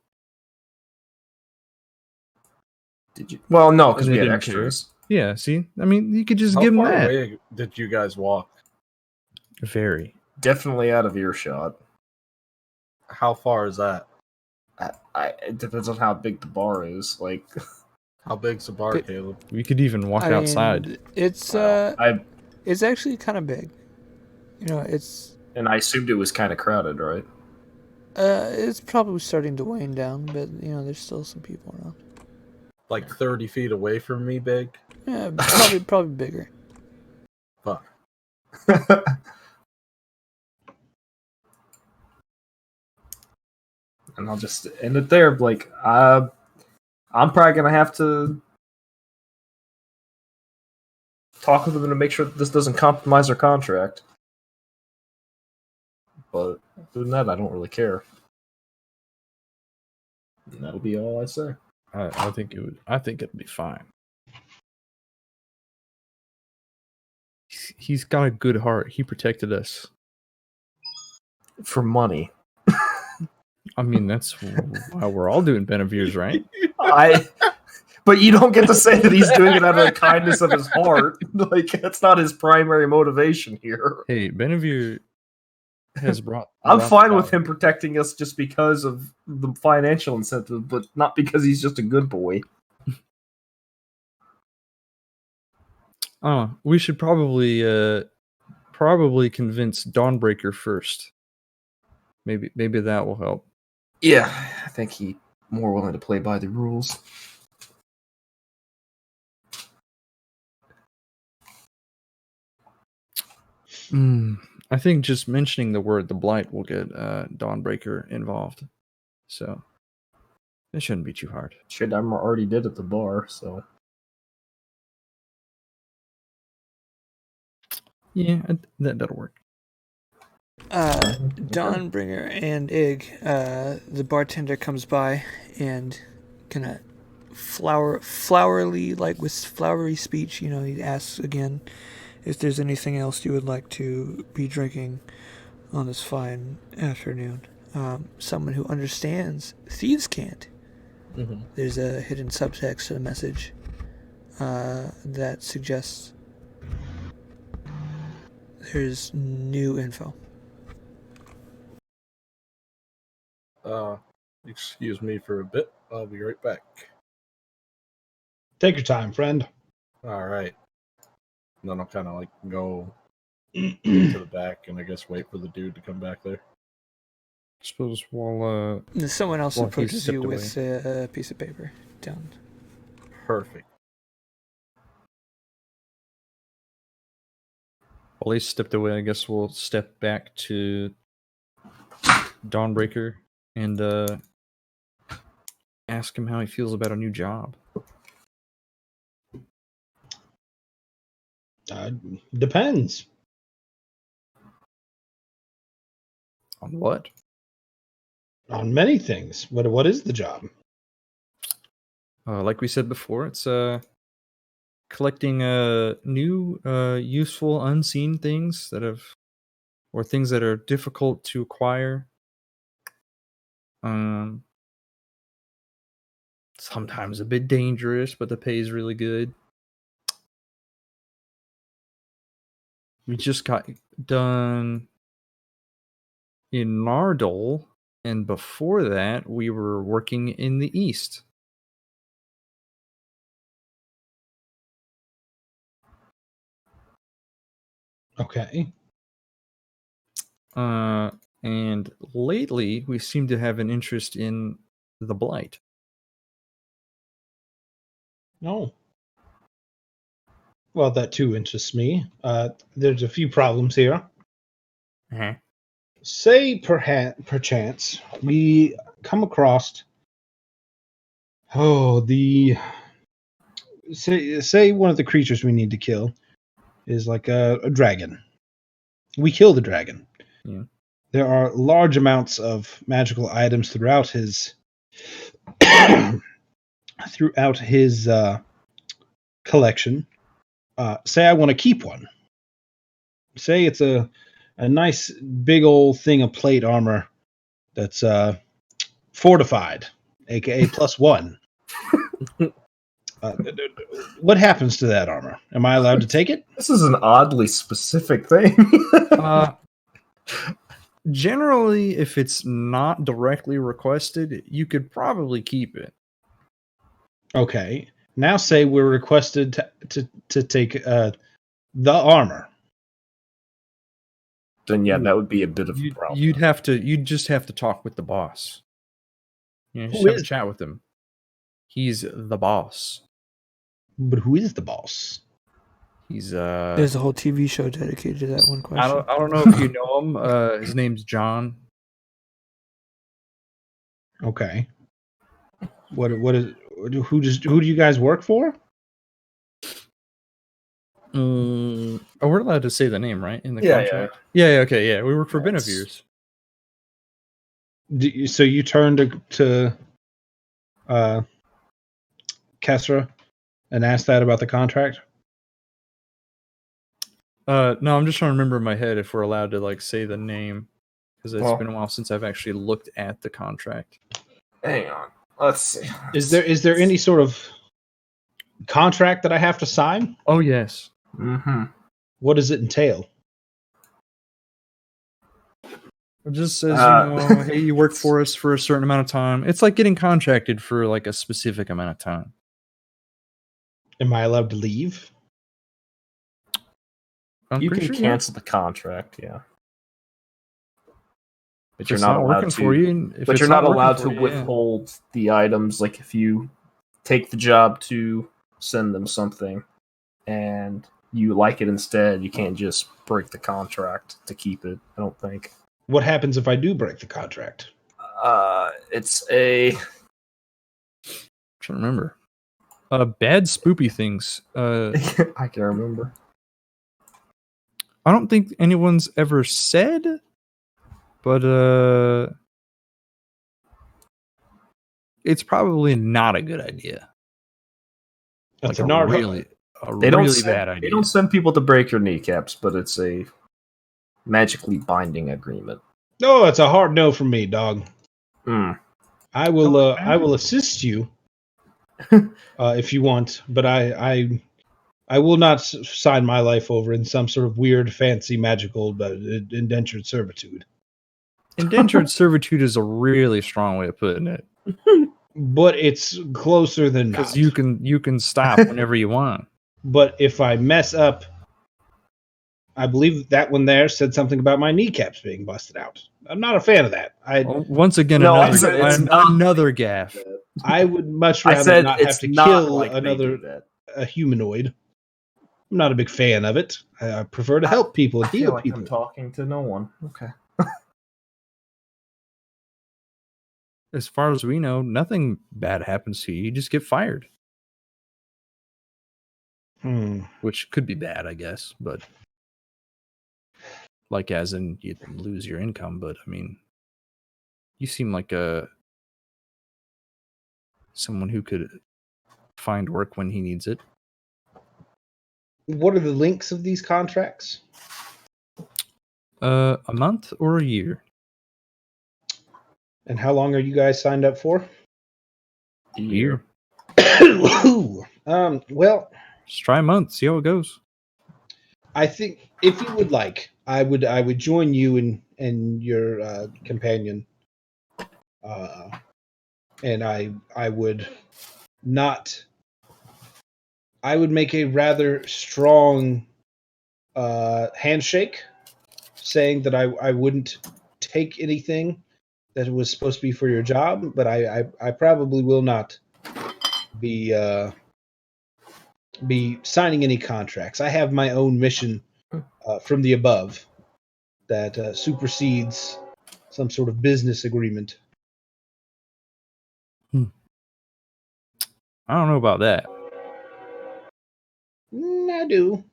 Did you? Well, no, because And we they had didn't care. extras. Yeah, see? I mean, you could just How give them far that. away did you guys walk? Very. Definitely out of earshot. How far is that? It depends on how big the bar is. Like, How big's the bar, But- Caleb? We could even walk outside. mean, it's I it's actually kind of big. It's and I assumed it was kind of crowded, right? it's probably starting to wane down, but there's still some people around. Like 30 feet away from me, big? Yeah, probably bigger. Fuck. And I'll just end it there. Like, I'm probably gonna have to talk with them to make sure that this doesn't compromise our contract. But other than that, I don't really care. And that'll be all I say. I think it would. I think it'd be fine. He's got a good heart. He protected us. For money. I mean, that's why we're all doing Benevir's, right? But you don't get to say that he's doing it out of the kindness of his heart. Like, that's not his primary motivation here. Hey, Benevir has brought. I'm brought fine with power. him protecting us just because of the financial incentive, but not because he's just a good boy. We should probably convince Dawnbreaker first. Maybe that will help. Yeah, I think he's more willing to play by the rules. I think just mentioning the word the Blight will get Dawnbreaker involved. So it shouldn't be too hard. Shit, I already did at the bar, so. Yeah, that'll work. Dawnbringer and Ig, the bartender comes by and kind of flowery, like with flowery speech, he asks again if there's anything else you would like to be drinking on this fine afternoon. Someone who understands thieves can't. Mm-hmm. There's a hidden subtext to the message that suggests there's new info. Excuse me for a bit. I'll be right back. Take your time, friend. All right. And then I'll kind of like go to the back and I guess wait for the dude to come back there. Suppose while Someone else Well, he approaches you stepped with a piece of paper down. Perfect. while he stepped away, I guess we'll step back to Dawnbreaker and ask him how he feels about a new job. Depends. On what? On many things. What is the job? Like we said before, it's collecting new, useful, unseen things or things that are difficult to acquire. Sometimes a bit dangerous, but the pay is really good. We just got done in Nardole, and before that, we were working in the East. Okay. And lately, we seem to have an interest in the Blight. Oh. Well, that too interests me. There's a few problems here. Uh-huh. Say, perchance, we come across. Say one of the creatures we need to kill is like a dragon. We kill the dragon. Yeah. There are large amounts of magical items throughout his collection. Say I want to keep one. Say it's a nice big old thing of plate armor that's fortified, aka +1. What happens to that armor? Am I allowed to take it? This is an oddly specific thing. Generally, if it's not directly requested, you could probably keep it. Okay. Now say we're requested to take the armor. Then yeah, that would be a bit of a problem. You'd just have to talk with the boss. Just Who have a is- chat with him. He's the boss. But who is the boss? He's There's a whole TV show dedicated to that one question. I don't know if you know him. His name's John. Okay. What is who do you guys work for? Oh, we're allowed to say the name, right? In the Yeah, contract. Yeah. Okay. Yeah, we work for Benevir's. So you turned to Kesra and asked that about the contract? No, I'm just trying to remember in my head if we're allowed to like say the name because it's been a while since I've actually looked at the contract. Hang on. Let's see. Is there any sort of contract that I have to sign? Oh yes. Mm-hmm. What does it entail? It just says, Uh, hey, you work for us for a certain amount of time. It's like getting contracted for like a specific amount of time. Am I allowed to leave? I'm You pretty can sure, yeah. cancel the contract, yeah. But If you're it's not not allowed working to. for you, if But it's you're not working allowed for to you, yeah. withhold the items. Like if you take the job to send them something, and you like it instead, you can't just break the contract to keep it. I don't think. What happens if I do break the contract? It's a. I'm trying to remember. Bad spoopy things. I can remember. I don't think anyone's ever said, but it's probably not a good idea. That's Like a narc. They don't really send, bad They idea. don't send people to break your kneecaps, but it's a magically binding agreement. No, it's a hard no from me, dog. Hmm. I will assist you if you want, but I will not sign my life over in some sort of weird, fancy, magical indentured servitude. Indentured servitude is a really strong way of putting it, But it's closer than because not. you can stop whenever you want. But if I mess up, I believe that one there said something about my kneecaps being busted out. I'm not a fan of that. Well, once again, No, I said it's not another gaff. I would much I rather said not have it's to not kill like they another do that. a humanoid. I'm not a big fan of it. I prefer to help people and I feel heal like people. I'm talking to no one. Okay. As far as we know, nothing bad happens to you. You just get fired, which could be bad, I guess. But like, as in you lose your income. But I mean, you seem like someone who could find work when he needs it. What are the links of these contracts? A month or a year. And how long are you guys signed up for? A year. Well, Just try a month, see how it goes. I think if you would like, I would join you and your companion, and I would not. I would make a rather strong handshake, saying that I wouldn't take anything that was supposed to be for your job, but I probably will not be signing any contracts. I have my own mission from the above that supersedes some sort of business agreement. I don't know about that. I do.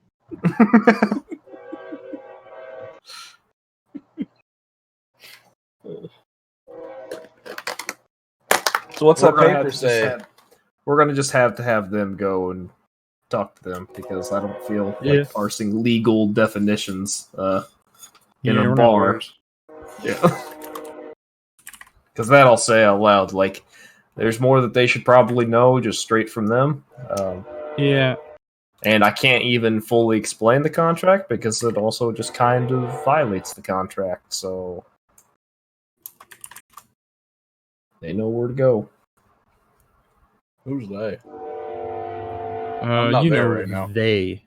So what's that We're gonna paper have to say? We're gonna just have to have them go and talk to them because I don't feel Yeah. like parsing legal definitions in Yeah, a we're not bar. lawyers. Yeah. Because that I'll say out loud. Like, there's more that they should probably know just straight from them. Yeah. And I can't even fully explain the contract because it also just kind of violates the contract. So they know where to go. Who's they? I'm not You there know right now. they.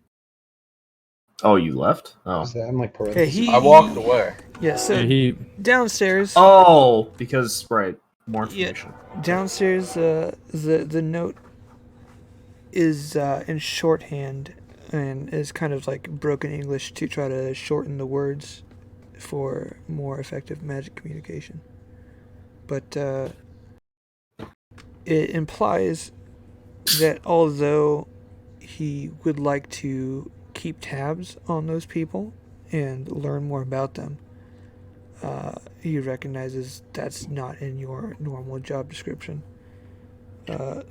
Oh, you left? Oh. I'm like Okay, parentheses. I walked away. Yeah, so Yeah, he downstairs. Oh, because right, more Yeah. information. Downstairs, the note is in shorthand and is kind of like broken English to try to shorten the words for more effective magic communication. But it implies that although he would like to keep tabs on those people and learn more about them, he recognizes that's not in your normal job description.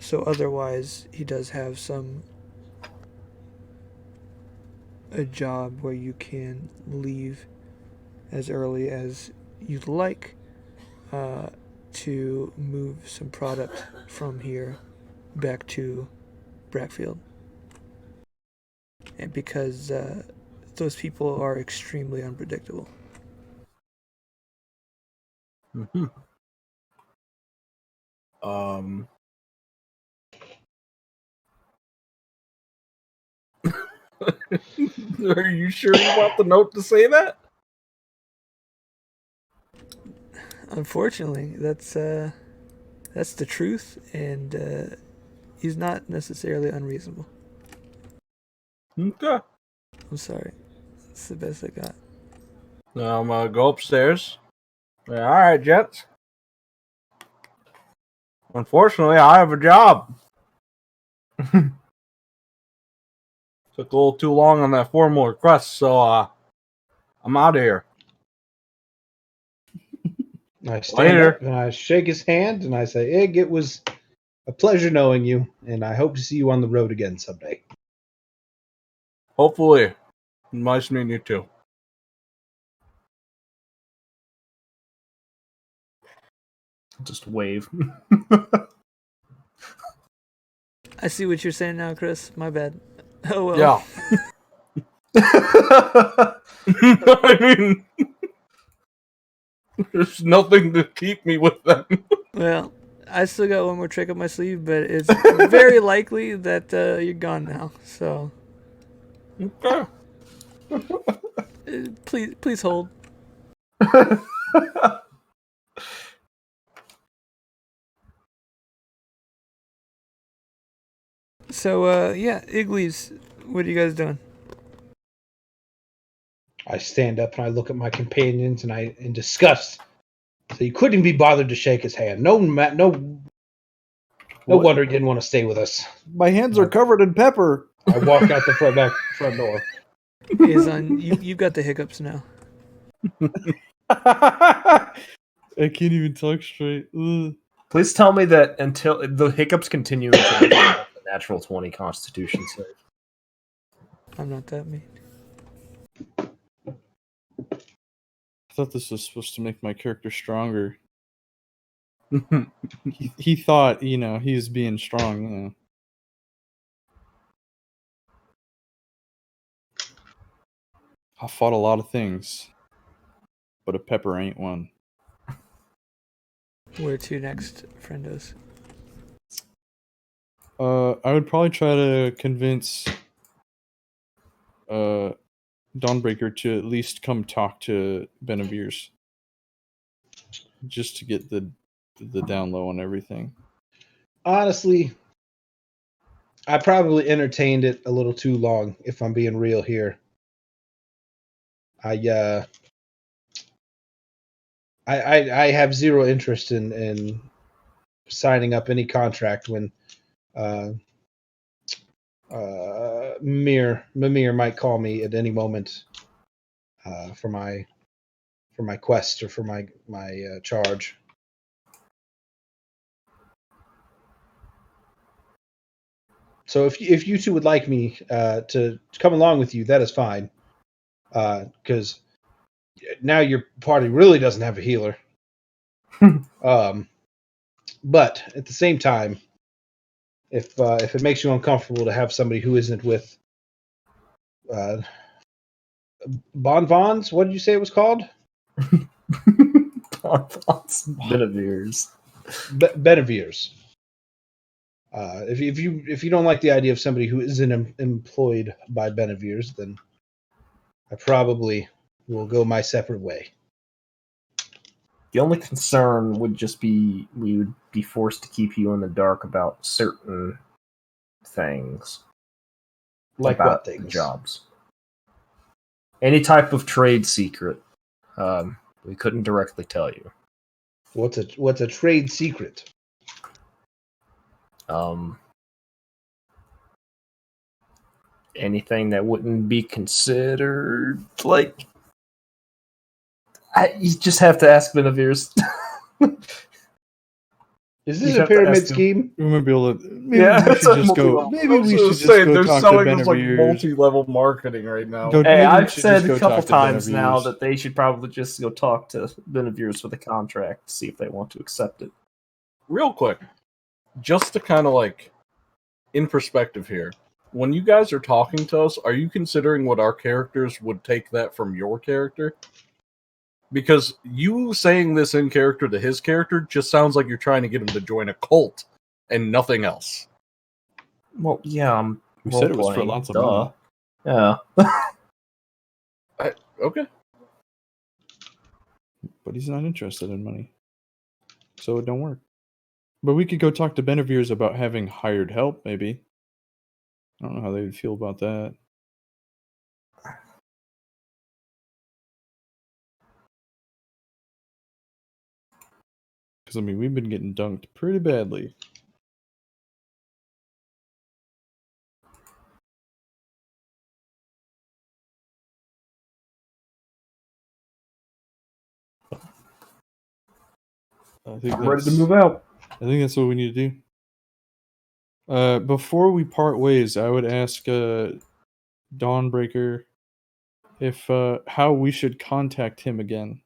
So otherwise, he does have a job where you can leave as early as you'd like to move some product from here back to Brackfield. And because those people are extremely unpredictable. Mm-hmm. Um. Are you sure you want the note to say that? Unfortunately, that's the truth, and he's not necessarily unreasonable. Okay. I'm sorry. It's the best I got. Now I'm gonna go upstairs. Yeah, all right, gents. Unfortunately, I have a job. Took a little too long on that formal request, so I'm out of here. I stand Later. up and I shake his hand and I say, Ig, it was a pleasure knowing you, and I hope to see you on the road again someday. Hopefully. Nice meeting you too. Just wave. I see what you're saying now, Chris. My bad. Oh well. Yeah. I mean, there's nothing to keep me with them. Well, I still got one more trick up my sleeve, but it's very likely that you're gone now. So Okay. please hold. So yeah, Iglees, what are you guys doing? I stand up and I look at my companions and I in disgust. So you couldn't be bothered to shake his hand. No wonder he didn't want to stay with us. My hands are covered in pepper. I walk out the front door. Izan, you've got the hiccups now. I can't even talk straight. Ugh. Please tell me that until the hiccups continue until the natural 20 Constitution save. I'm not that mean. I thought this was supposed to make my character stronger. He thought, he was being strong. I fought a lot of things, but a pepper ain't one. Where to next, friendos? I would probably try to convince Dawnbreaker to at least come talk to Benevir's, just to get the down low on everything. Honestly, I probably entertained it a little too long, if I'm being real here. I have zero interest in signing up any contract when Mimir might call me at any moment for my quest or for my charge. So if you two would like me to come along with you, that is fine. Because now your party really doesn't have a healer. But at the same time, if it makes you uncomfortable to have somebody who isn't with Bonvons, what did you say it was called? Benevirs. Benevirs. If you don't like the idea of somebody who isn't employed by Benevirs, then I probably will go my separate way. The only concern would just be we would be forced to keep you in the dark about certain things. Like about what things? Jobs. Any type of trade secret. We couldn't directly tell you. What's a trade secret? Anything that wouldn't be considered like. You just have to ask Benevir's. Is this a pyramid scheme? We might be able to. Maybe Yeah, we it's should a just go. multi-level. Maybe we should just go they're talk to selling us like Benevir's. multi-level marketing right now. Go- Hey, Maybe we I've should said just go a couple talk to times now Benevir's. that they should probably just go talk to Benevir's for the contract to see if they want to accept it. Real quick, just to kind of like in perspective here, when you guys are talking to us, are you considering what our characters would take that from your character? Because you saying this in character to his character just sounds like you're trying to get him to join a cult and nothing else. Well, yeah, I'm. We said it was for role-playing, lots of duh. money. Yeah. Okay. But he's not interested in money. So it don't work. But we could go talk to Benevirs about having hired help, maybe. I don't know how they would feel about that. Because, I mean, we've been getting dunked pretty badly. I think I'm ready to move out. I think that's what we need to do. Before we part ways, I would ask Dawnbreaker if how we should contact him again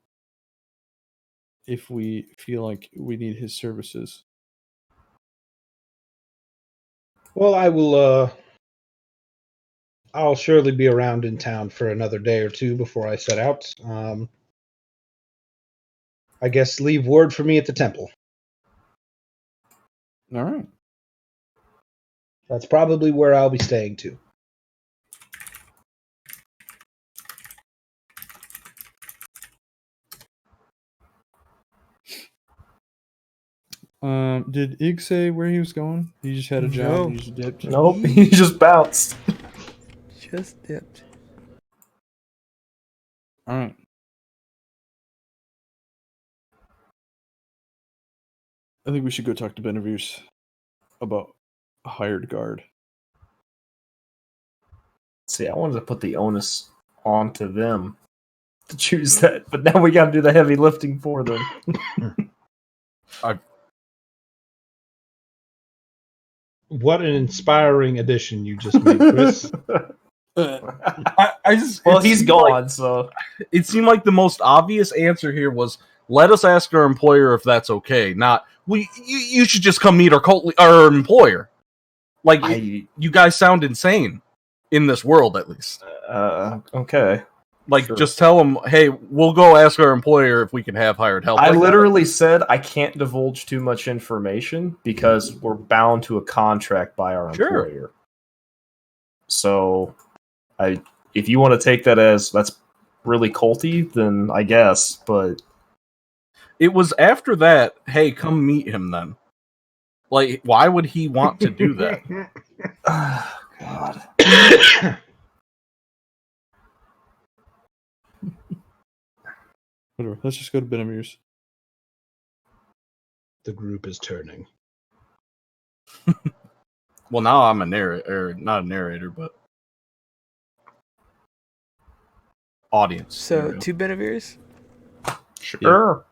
if we feel like we need his services. Well, I'll surely be around in town for another day or two before I set out. I guess leave word for me at the temple. All right. That's probably where I'll be staying too. Did Ig say where he was going? He just had a job No. and he just dipped. Nope, he just bounced. Just dipped. All right. I think we should go talk to Benevirs about a hired guard. See, I wanted to put the onus onto them to choose that, but now we got to do the heavy lifting for them. What an inspiring addition you just made, Chris. I just Well, it he's seemed gone, like- so It seemed like the most obvious answer here was let us ask our employer if that's okay. Not you should just come meet our employer. Like you guys sound insane in this world, at least. okay. Like Sure. just tell them, hey, we'll go ask our employer if we can have hired help. I Like, literally said I can't divulge too much information because we're bound to a contract by our Sure. employer. So, if you want to take that as that's really culty, then I guess. But it was after that. Hey, come meet him then. Like, why would he want to do that? God, Whatever. Let's just go to Benevirs. The group is turning. Well, now I'm a narrator, or not a narrator, but audience. So, 2 Benevirs? sure.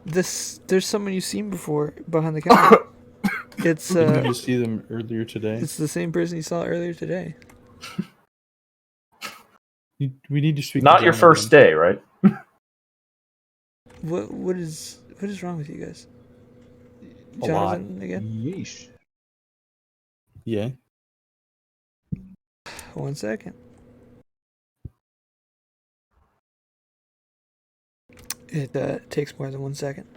There's someone you've seen before behind the counter. It's Didn't you see them earlier today? it's the same person you saw earlier today. We need to speak. Not to your John first again. day, right? What is wrong with you guys? A lot. Jonathan again? Yeesh. Yeah. 1 second. It takes more than 1 second.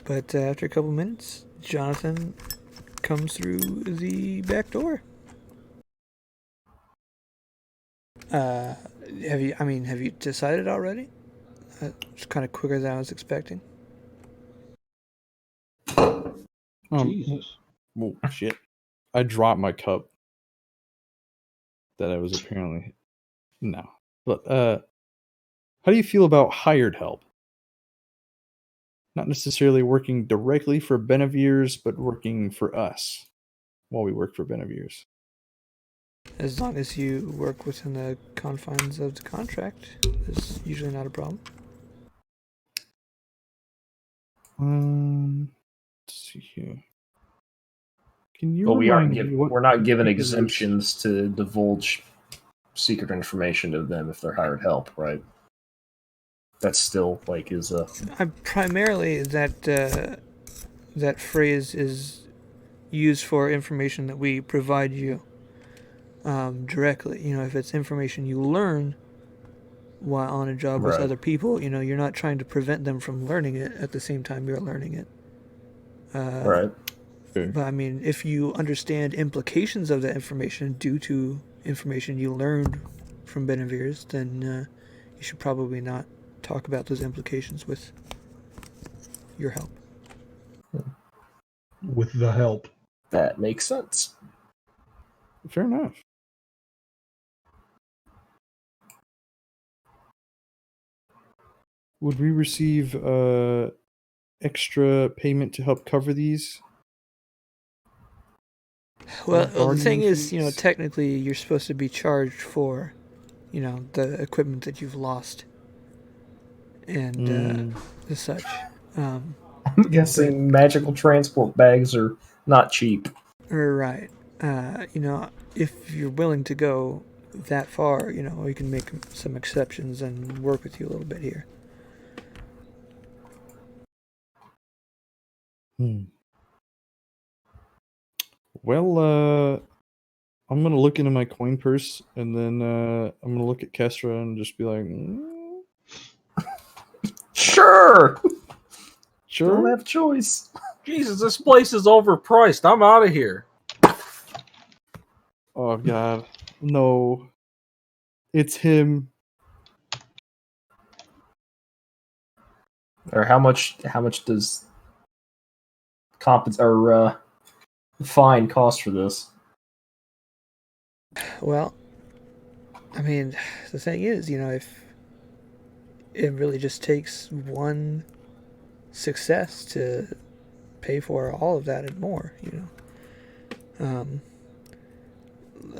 But after a couple minutes, Jonathan comes through the back door. Have you decided already? It's kind of quicker than I was expecting. Jesus. Well, shit. I dropped my cup. That I was apparently no. But how do you feel about hired help? Not necessarily working directly for Benevirs, but working for us while we work for Benevirs. As long as you work within the confines of the contract, there's usually not a problem. Let's see here. Can you? But we aren't remind me what we're not given Benevirs- exemptions to divulge secret information to them if they're hired help, right? That's still like is a Primarily, that phrase is used for information that we provide you. directly. If it's information you learn while on a job with Right. other people, you're not trying to prevent them from learning it at the same time you're learning it. Right. But I mean, if you understand implications of that information due to information you learned from Benevirs, then you should probably not talk about those implications with your help. With the help. That makes sense. Fair enough. Would we receive extra payment to help cover these? Well, the Guardian thing is, fees? technically you're supposed to be charged for, the equipment that you've lost and such. I'm guessing magical transport bags are not cheap. Right. If you're willing to go that far, we can make some exceptions and work with you a little bit here. Well, I'm gonna look into my coin purse and then I'm gonna look at Kestra and just be like, Sure. Don't sure. have a choice. Jesus, this place is overpriced. I'm out of here. Oh God, no! It's him. Or how much does fine cost for this? Well, I mean, the thing is, if it really just takes one success to pay for all of that and more,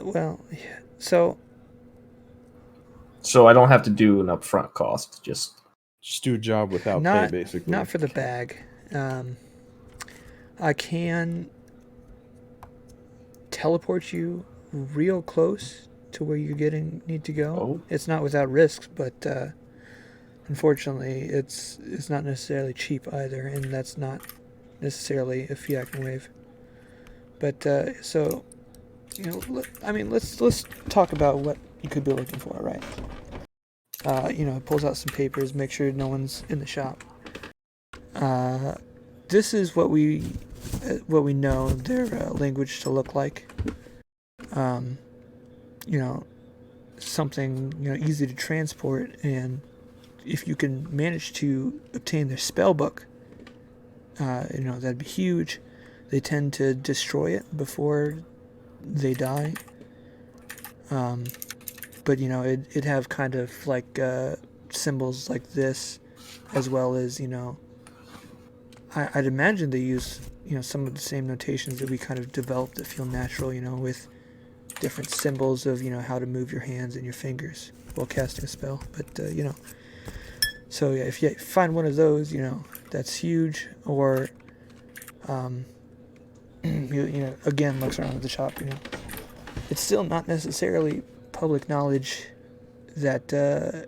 Well, yeah. So So I don't have to do an upfront cost. Just do a job without not pay, basically. not for the bag. I can teleport you real close to where you need to go. Oh. It's not without risks, but unfortunately, it's not necessarily cheap either, and that's not necessarily a fee I can waive. But so, let's talk about what you could be looking for, right? Pulls out some papers, make sure no one's in the shop. This is what we know their language to look like. Something easy to transport, and if you can manage to obtain their spell book, that'd be huge. They tend to destroy it before they die. But it'd have kind of like symbols like this, as well as I'd imagine they use some of the same notations that we kind of developed that feel natural, with different symbols of how to move your hands and your fingers while casting a spell. But so yeah, if you find one of those, that's huge. Or again, looks around at the shop. It's still not necessarily public knowledge that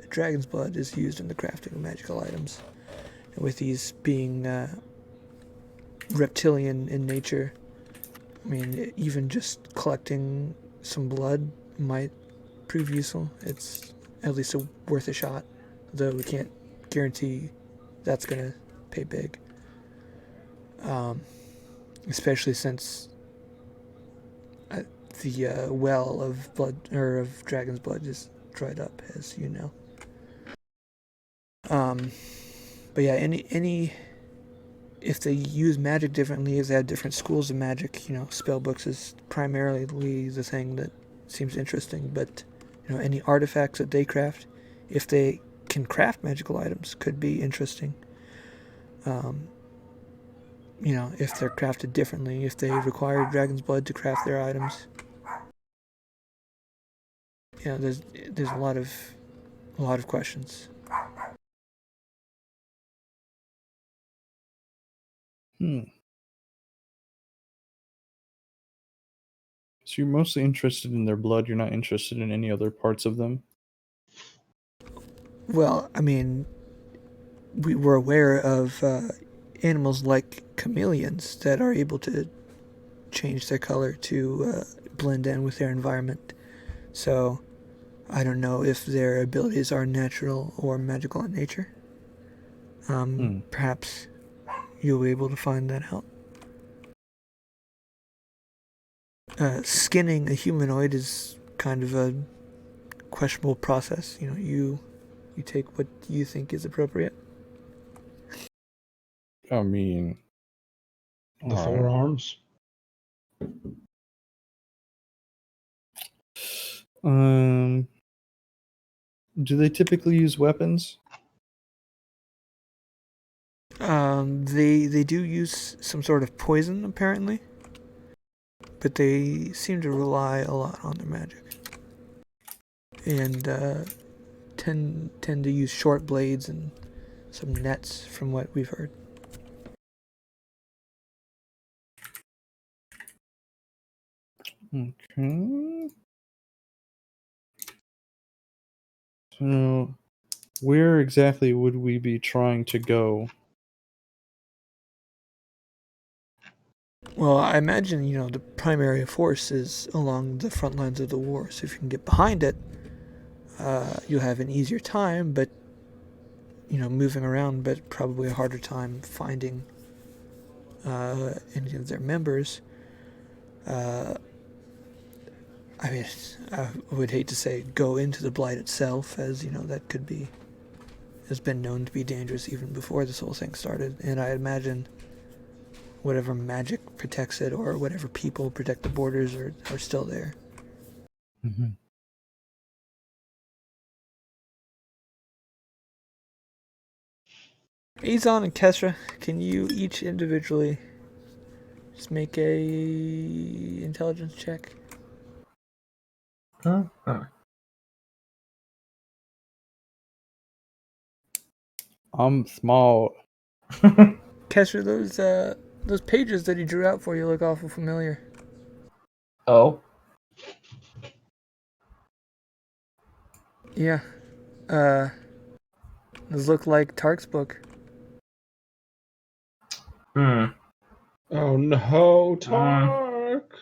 dragon's blood is used in the crafting of magical items. And with these being reptilian in nature, I mean, even just collecting some blood might prove useful. It's at least worth a shot, though we can't guarantee that's going to pay big. Especially since the well of blood, or of dragon's blood, is dried up, as you know. But yeah, any if they use magic differently, if they have different schools of magic, spell books is primarily the thing that seems interesting. But any artifacts that they craft, if they can craft magical items, could be interesting. If they're crafted differently, if they require dragon's blood to craft their items. There's a lot of questions. So you're mostly interested in their blood. You're not interested in any other parts of them? Well, I mean, we were aware of animals like chameleons that are able to change their color to blend in with their environment. So I don't know if their abilities are natural or magical in nature. Perhaps you'll be able to find that out. Skinning a humanoid is kind of a questionable process. You take what you think is appropriate. I mean, The all right. forearms. Do they typically use weapons? They do use some sort of poison apparently, but they seem to rely a lot on their magic, and tend to use short blades and some nets, from what we've heard. Okay. So, where exactly would we be trying to go? Well, I imagine, the primary force is along the front lines of the war, so if you can get behind it, you'll have an easier time, but, moving around, but probably a harder time finding any of their members. I mean, I would hate to say go into the Blight itself, as, that has been known to be dangerous even before this whole thing started, and I imagine whatever magic protects it or whatever people protect the borders are still there. Mm-hmm. Azon and Kesra, can you each individually just make a intelligence check? Huh? Oh. I'm small. Kesra, those pages that he drew out for you look awful familiar. Oh. Yeah. Those look like Tark's book. Hmm. Oh no, Tark!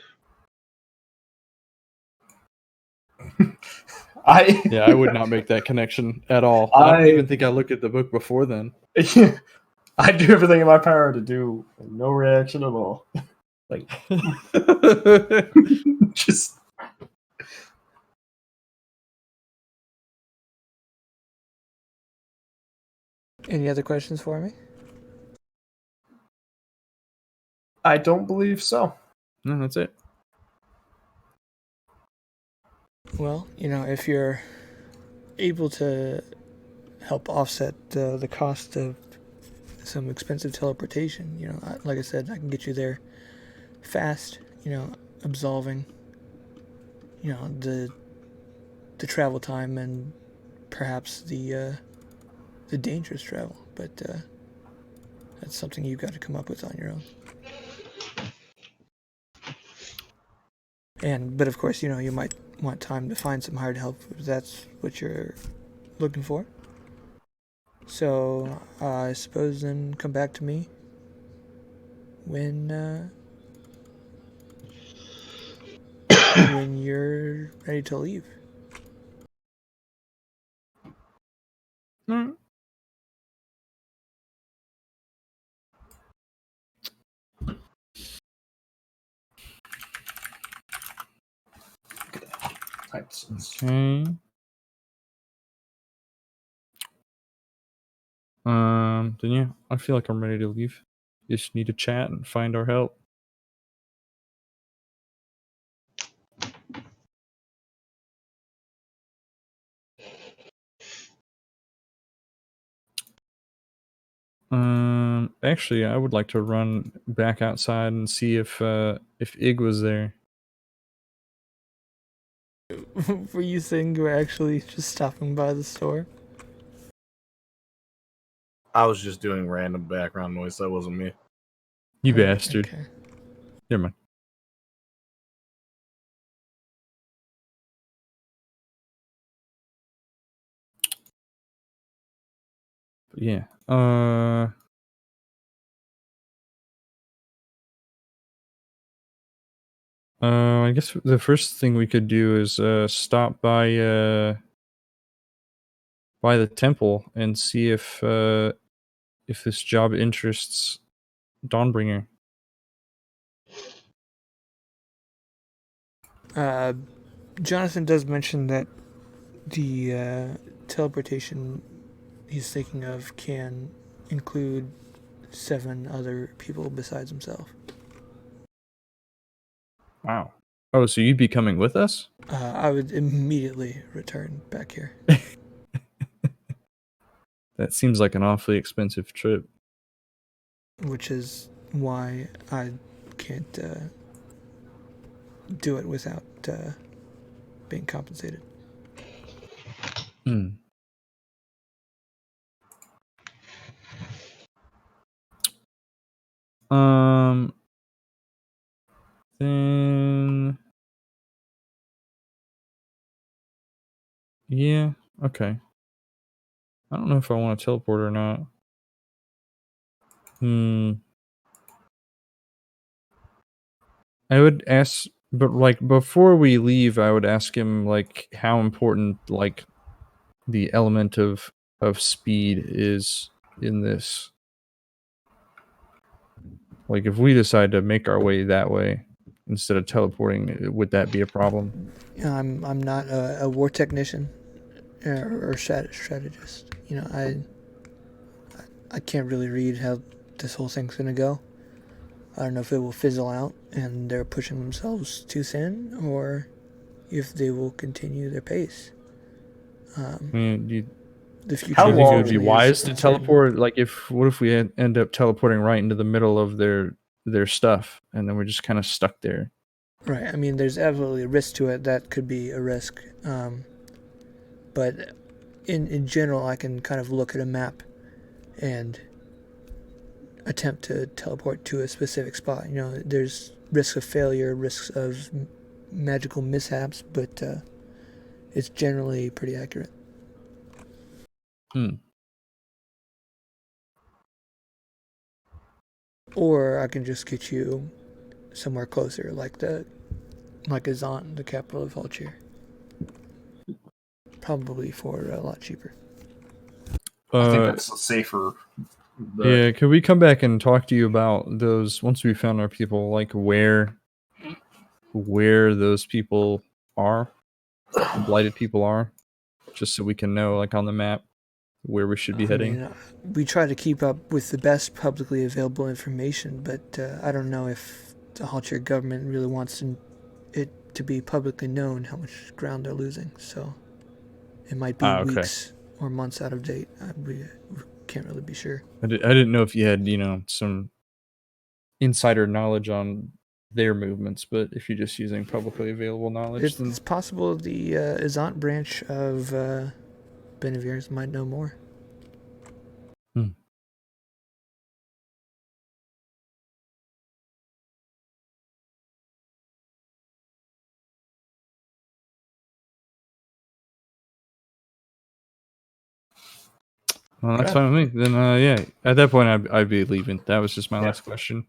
I would not make that connection at all. I don't even think I looked at the book before then. I do everything in my power to do no reaction at all. Like, just. Any other questions for me? I don't believe so. No, that's it. Well, if you're able to help offset the cost of some expensive teleportation, like I said, I can get you there fast, absolving, the travel time and perhaps the dangerous travel, but that's something you've got to come up with on your own. But of course, you might want time to find some hired help if that's what you're looking for. So I suppose then come back to me when when you're ready to leave. Mm. Okay. Then yeah, I feel like I'm ready to leave. Just need to chat and find our help. Actually, I would like to run back outside and see if Ig was there. Were you saying you were actually just stopping by the store? I was just doing random background noise. That wasn't me. You bastard. Okay. Never mind. But yeah. I guess the first thing we could do is stop by the temple and see if this job interests Dawnbringer. Jonathan does mention that the teleportation he's thinking of can include 7 other people besides himself. Wow. Oh, so you'd be coming with us? I would immediately return back here. That seems like an awfully expensive trip. Which is why I can't do it without being compensated. Hmm. Then yeah, okay. I don't know if I want to teleport or not. I would ask, but like before we leave, I would ask him like how important like the element of speed is in this. Like if we decide to make our way that way instead of teleporting, would that be a problem? I'm not a war technician or strategist. I can't really read how this whole thing's gonna go. I don't know if it will fizzle out and they're pushing themselves too thin, or if they will continue their pace. I mean, The future. How do you think it long would be really is wise to uncertain. teleport? Like, what if we end up teleporting right into the middle of their stuff, and then we're just kind of stuck there? Right. I mean, there's absolutely a risk to it. That could be a risk. But in general, I can kind of look at a map and attempt to teleport to a specific spot. There's risks of failure, risks of magical mishaps, but it's generally pretty accurate. Or I can just get you somewhere closer, like Azant, the capital of Vulture. Probably for a lot cheaper. I think that's a safer. Yeah, could we come back and talk to you about those once we found our people, like where those people are, the blighted people are, just so we can know, like on the map, where we should be heading? We try to keep up with the best publicly available information, but I don't know if the Haltier government really wants it to be publicly known how much ground they're losing. So it might be weeks or months out of date. We can't really be sure. I didn't know if you had, some insider knowledge on their movements, but if you're just using publicly available knowledge, then it's possible the Azant branch of Benevir's might know more. Well, that's fine with me. Then, yeah, at that point, I'd be leaving. That was just my last question.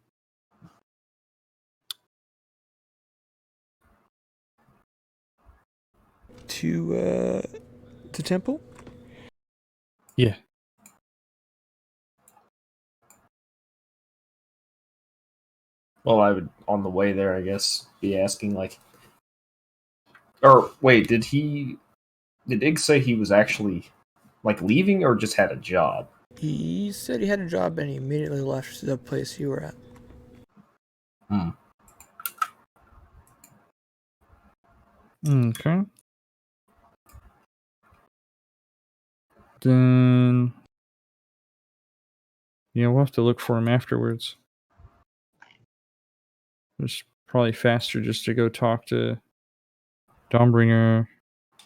To temple? Yeah. Well, I would, on the way there, I guess, be asking, like... Or, wait, did Ig say he was actually, like, leaving or just had a job? He said he had a job and he immediately left the place you were at. Okay. Then... yeah, we'll have to look for him afterwards. It's probably faster just to go talk to Dawnbringer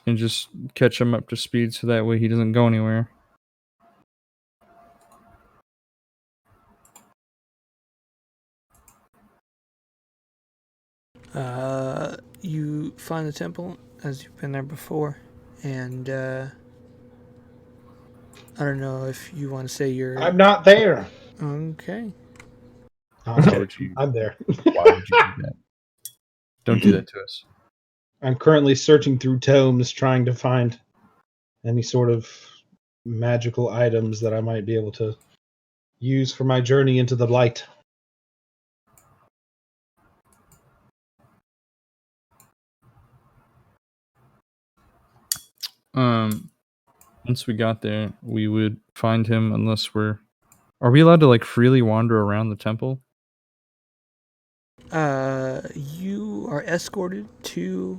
and just catch him up to speed so that way he doesn't go anywhere. You find the temple as you've been there before, and I don't know if you want to say you're... I'm not there. Okay. I'm there. Why would you do that? Don't do that to us. I'm currently searching through tomes trying to find any sort of magical items that I might be able to use for my journey into the light. Once we got there, we would find him unless we're... Are we allowed to, like, freely wander around the temple? You are escorted to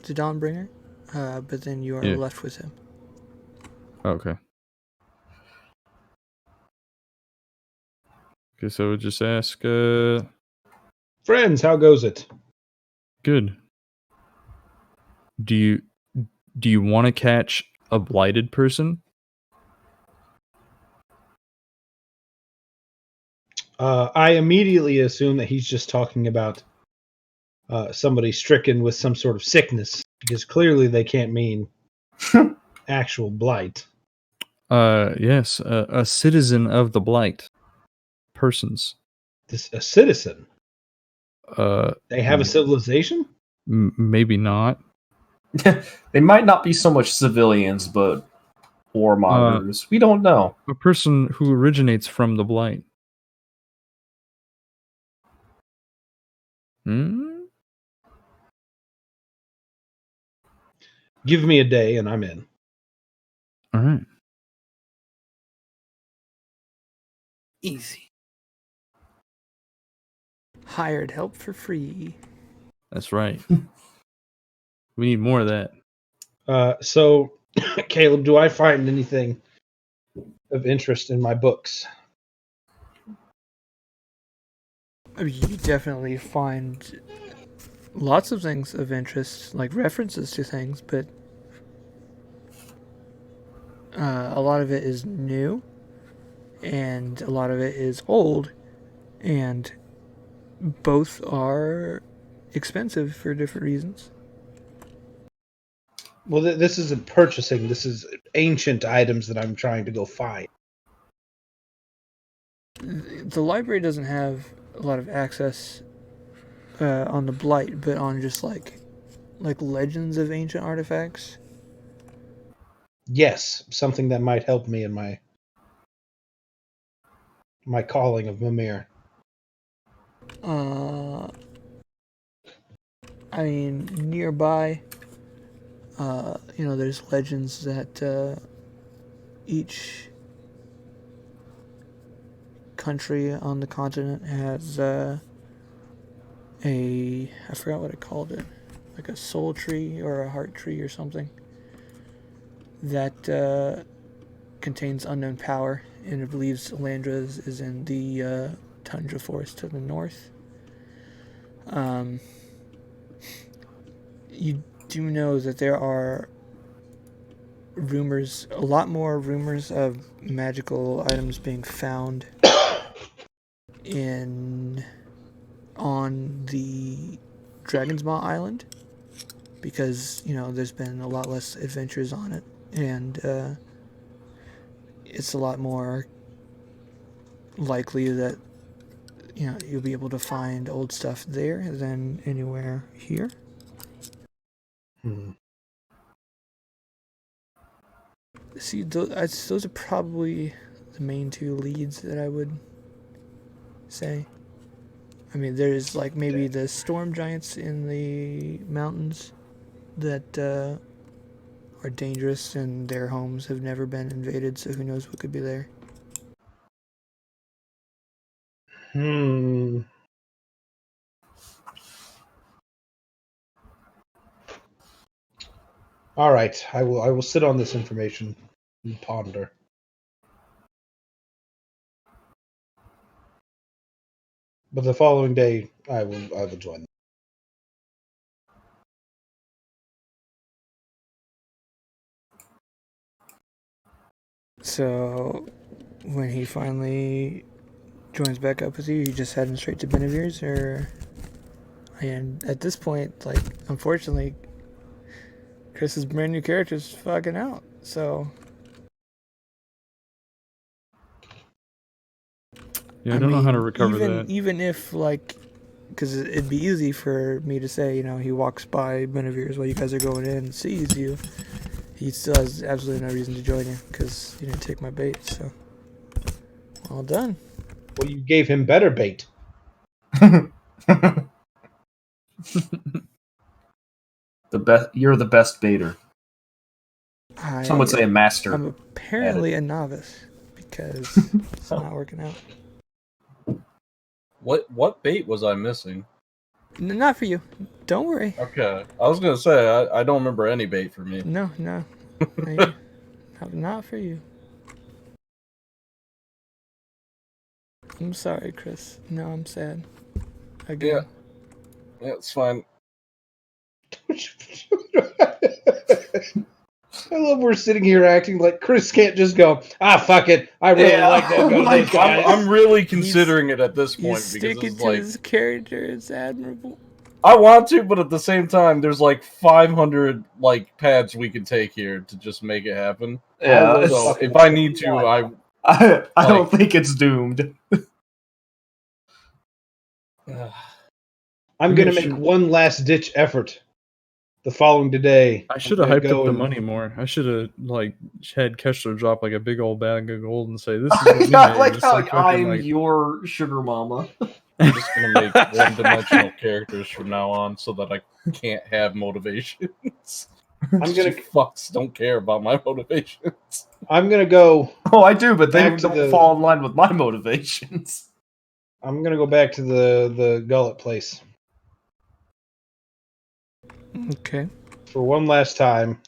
the Dawnbringer, but then you are Yeah. left with him. Okay. Okay, so we'll just ask, Friends, how goes it? good. Do you want to catch a blighted person? I immediately assume that he's just talking about somebody stricken with some sort of sickness, because clearly they can't mean actual blight. Yes, a citizen of the blight. Persons. A citizen? Uh, They have a civilization? maybe not. They might not be so much civilians, but warmongers. We don't know. A person who originates from the blight. Hmm? Give me a day and I'm in. All right. Easy. Hired help for free. That's right. We need more of that. So, Caleb, do I find anything of interest in my books? I mean, you definitely find lots of things of interest, like references to things, but a lot of it is new, and a lot of it is old, and both are expensive for different reasons. Well, this isn't purchasing. This is ancient items that I'm trying to go find. The library doesn't have a lot of access on the Blight, but on just like legends of ancient artifacts. Yes, something that might help me in my calling of Mimir. I mean, nearby, there's legends that each country on the continent has I forgot what I called it, like a soul tree or a heart tree or something that contains unknown power, and it believes Elandra is in the tundra forest to the north. You do know that there are a lot more rumors of magical items being found on the Dragon's Maw Island, because there's been a lot less adventures on it, and it's a lot more likely that you'll be able to find old stuff there than anywhere here. See, those are probably the main two leads that I would say. I mean, there's like maybe the storm giants in the mountains that are dangerous, and their homes have never been invaded, so who knows what could be there. All right, I will sit on this information and ponder. But the following day, I will join them. So, when he finally joins back up with you, you just heading straight to Benevir's, or? And at this point, like, unfortunately, Chris's brand new character is fucking out, so. Yeah, I don't know how to recover even, that. Even if, like, because it'd be easy for me to say, he walks by Benevir's while you guys are going in and sees you. He still has absolutely no reason to join you because you didn't take my bait. So, all done. Well, you gave him better bait. You're the best baiter. Some would say a master. I'm apparently a novice because it's not working out. What bait was I missing? Not for you. Don't worry. Okay, I was gonna say I don't remember any bait for me. No. Not for you. I'm sorry, Chris. No, I'm sad. Again. Yeah, it's fine. I love we're sitting here acting like Chris can't just go, fuck it. I really like that. Oh my God. I'm really considering it at this point He's because sticking it's to like his character. It's admirable. I want to, but at the same time, there's like 500 like paths we can take here to just make it happen. Yeah. So if I need to, I don't think it's doomed. I'm going to make one last ditch effort the following today. I should have hyped up the money more. I should have had Kessler drop like a big old bag of gold and say, "This is what we I made." like Just, how fucking, I'm your sugar mama. I'm just gonna make one-dimensional characters from now on, so that I can't have motivations. I'm gonna fucks don't care about my motivations. I'm gonna go. Oh, I do, but they back to don't fall in line with my motivations. I'm gonna go back to the gullet place Okay. for one last time.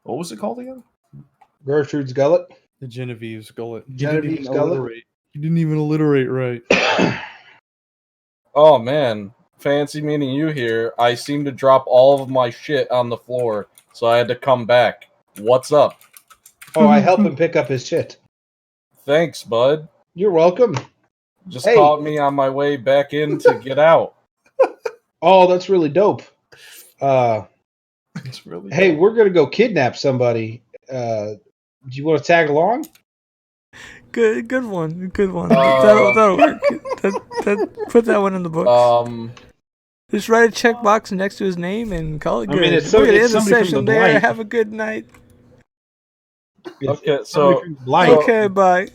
What was it called again? Gertrude's gullet. the Genevieve's gullet. Genevieve's gullet. You didn't even alliterate right. Oh man, fancy meeting you here. I seem to drop all of my shit on the floor, so I had to come back. What's up? Oh, I helped him pick up his shit. Thanks, bud. You're welcome. Just Hey. caught me on my way back in to get out. Oh, that's really dope. It's really Hey, we're gonna go kidnap somebody. Do you want to tag along? Good one. That'll work. Put that one in the books. Just write a checkbox next to his name and call it good. I mean, it's We're gonna it's end the somebody from session the there. blind. Have a good night. Okay, Somebody so from the blind. Okay, bye.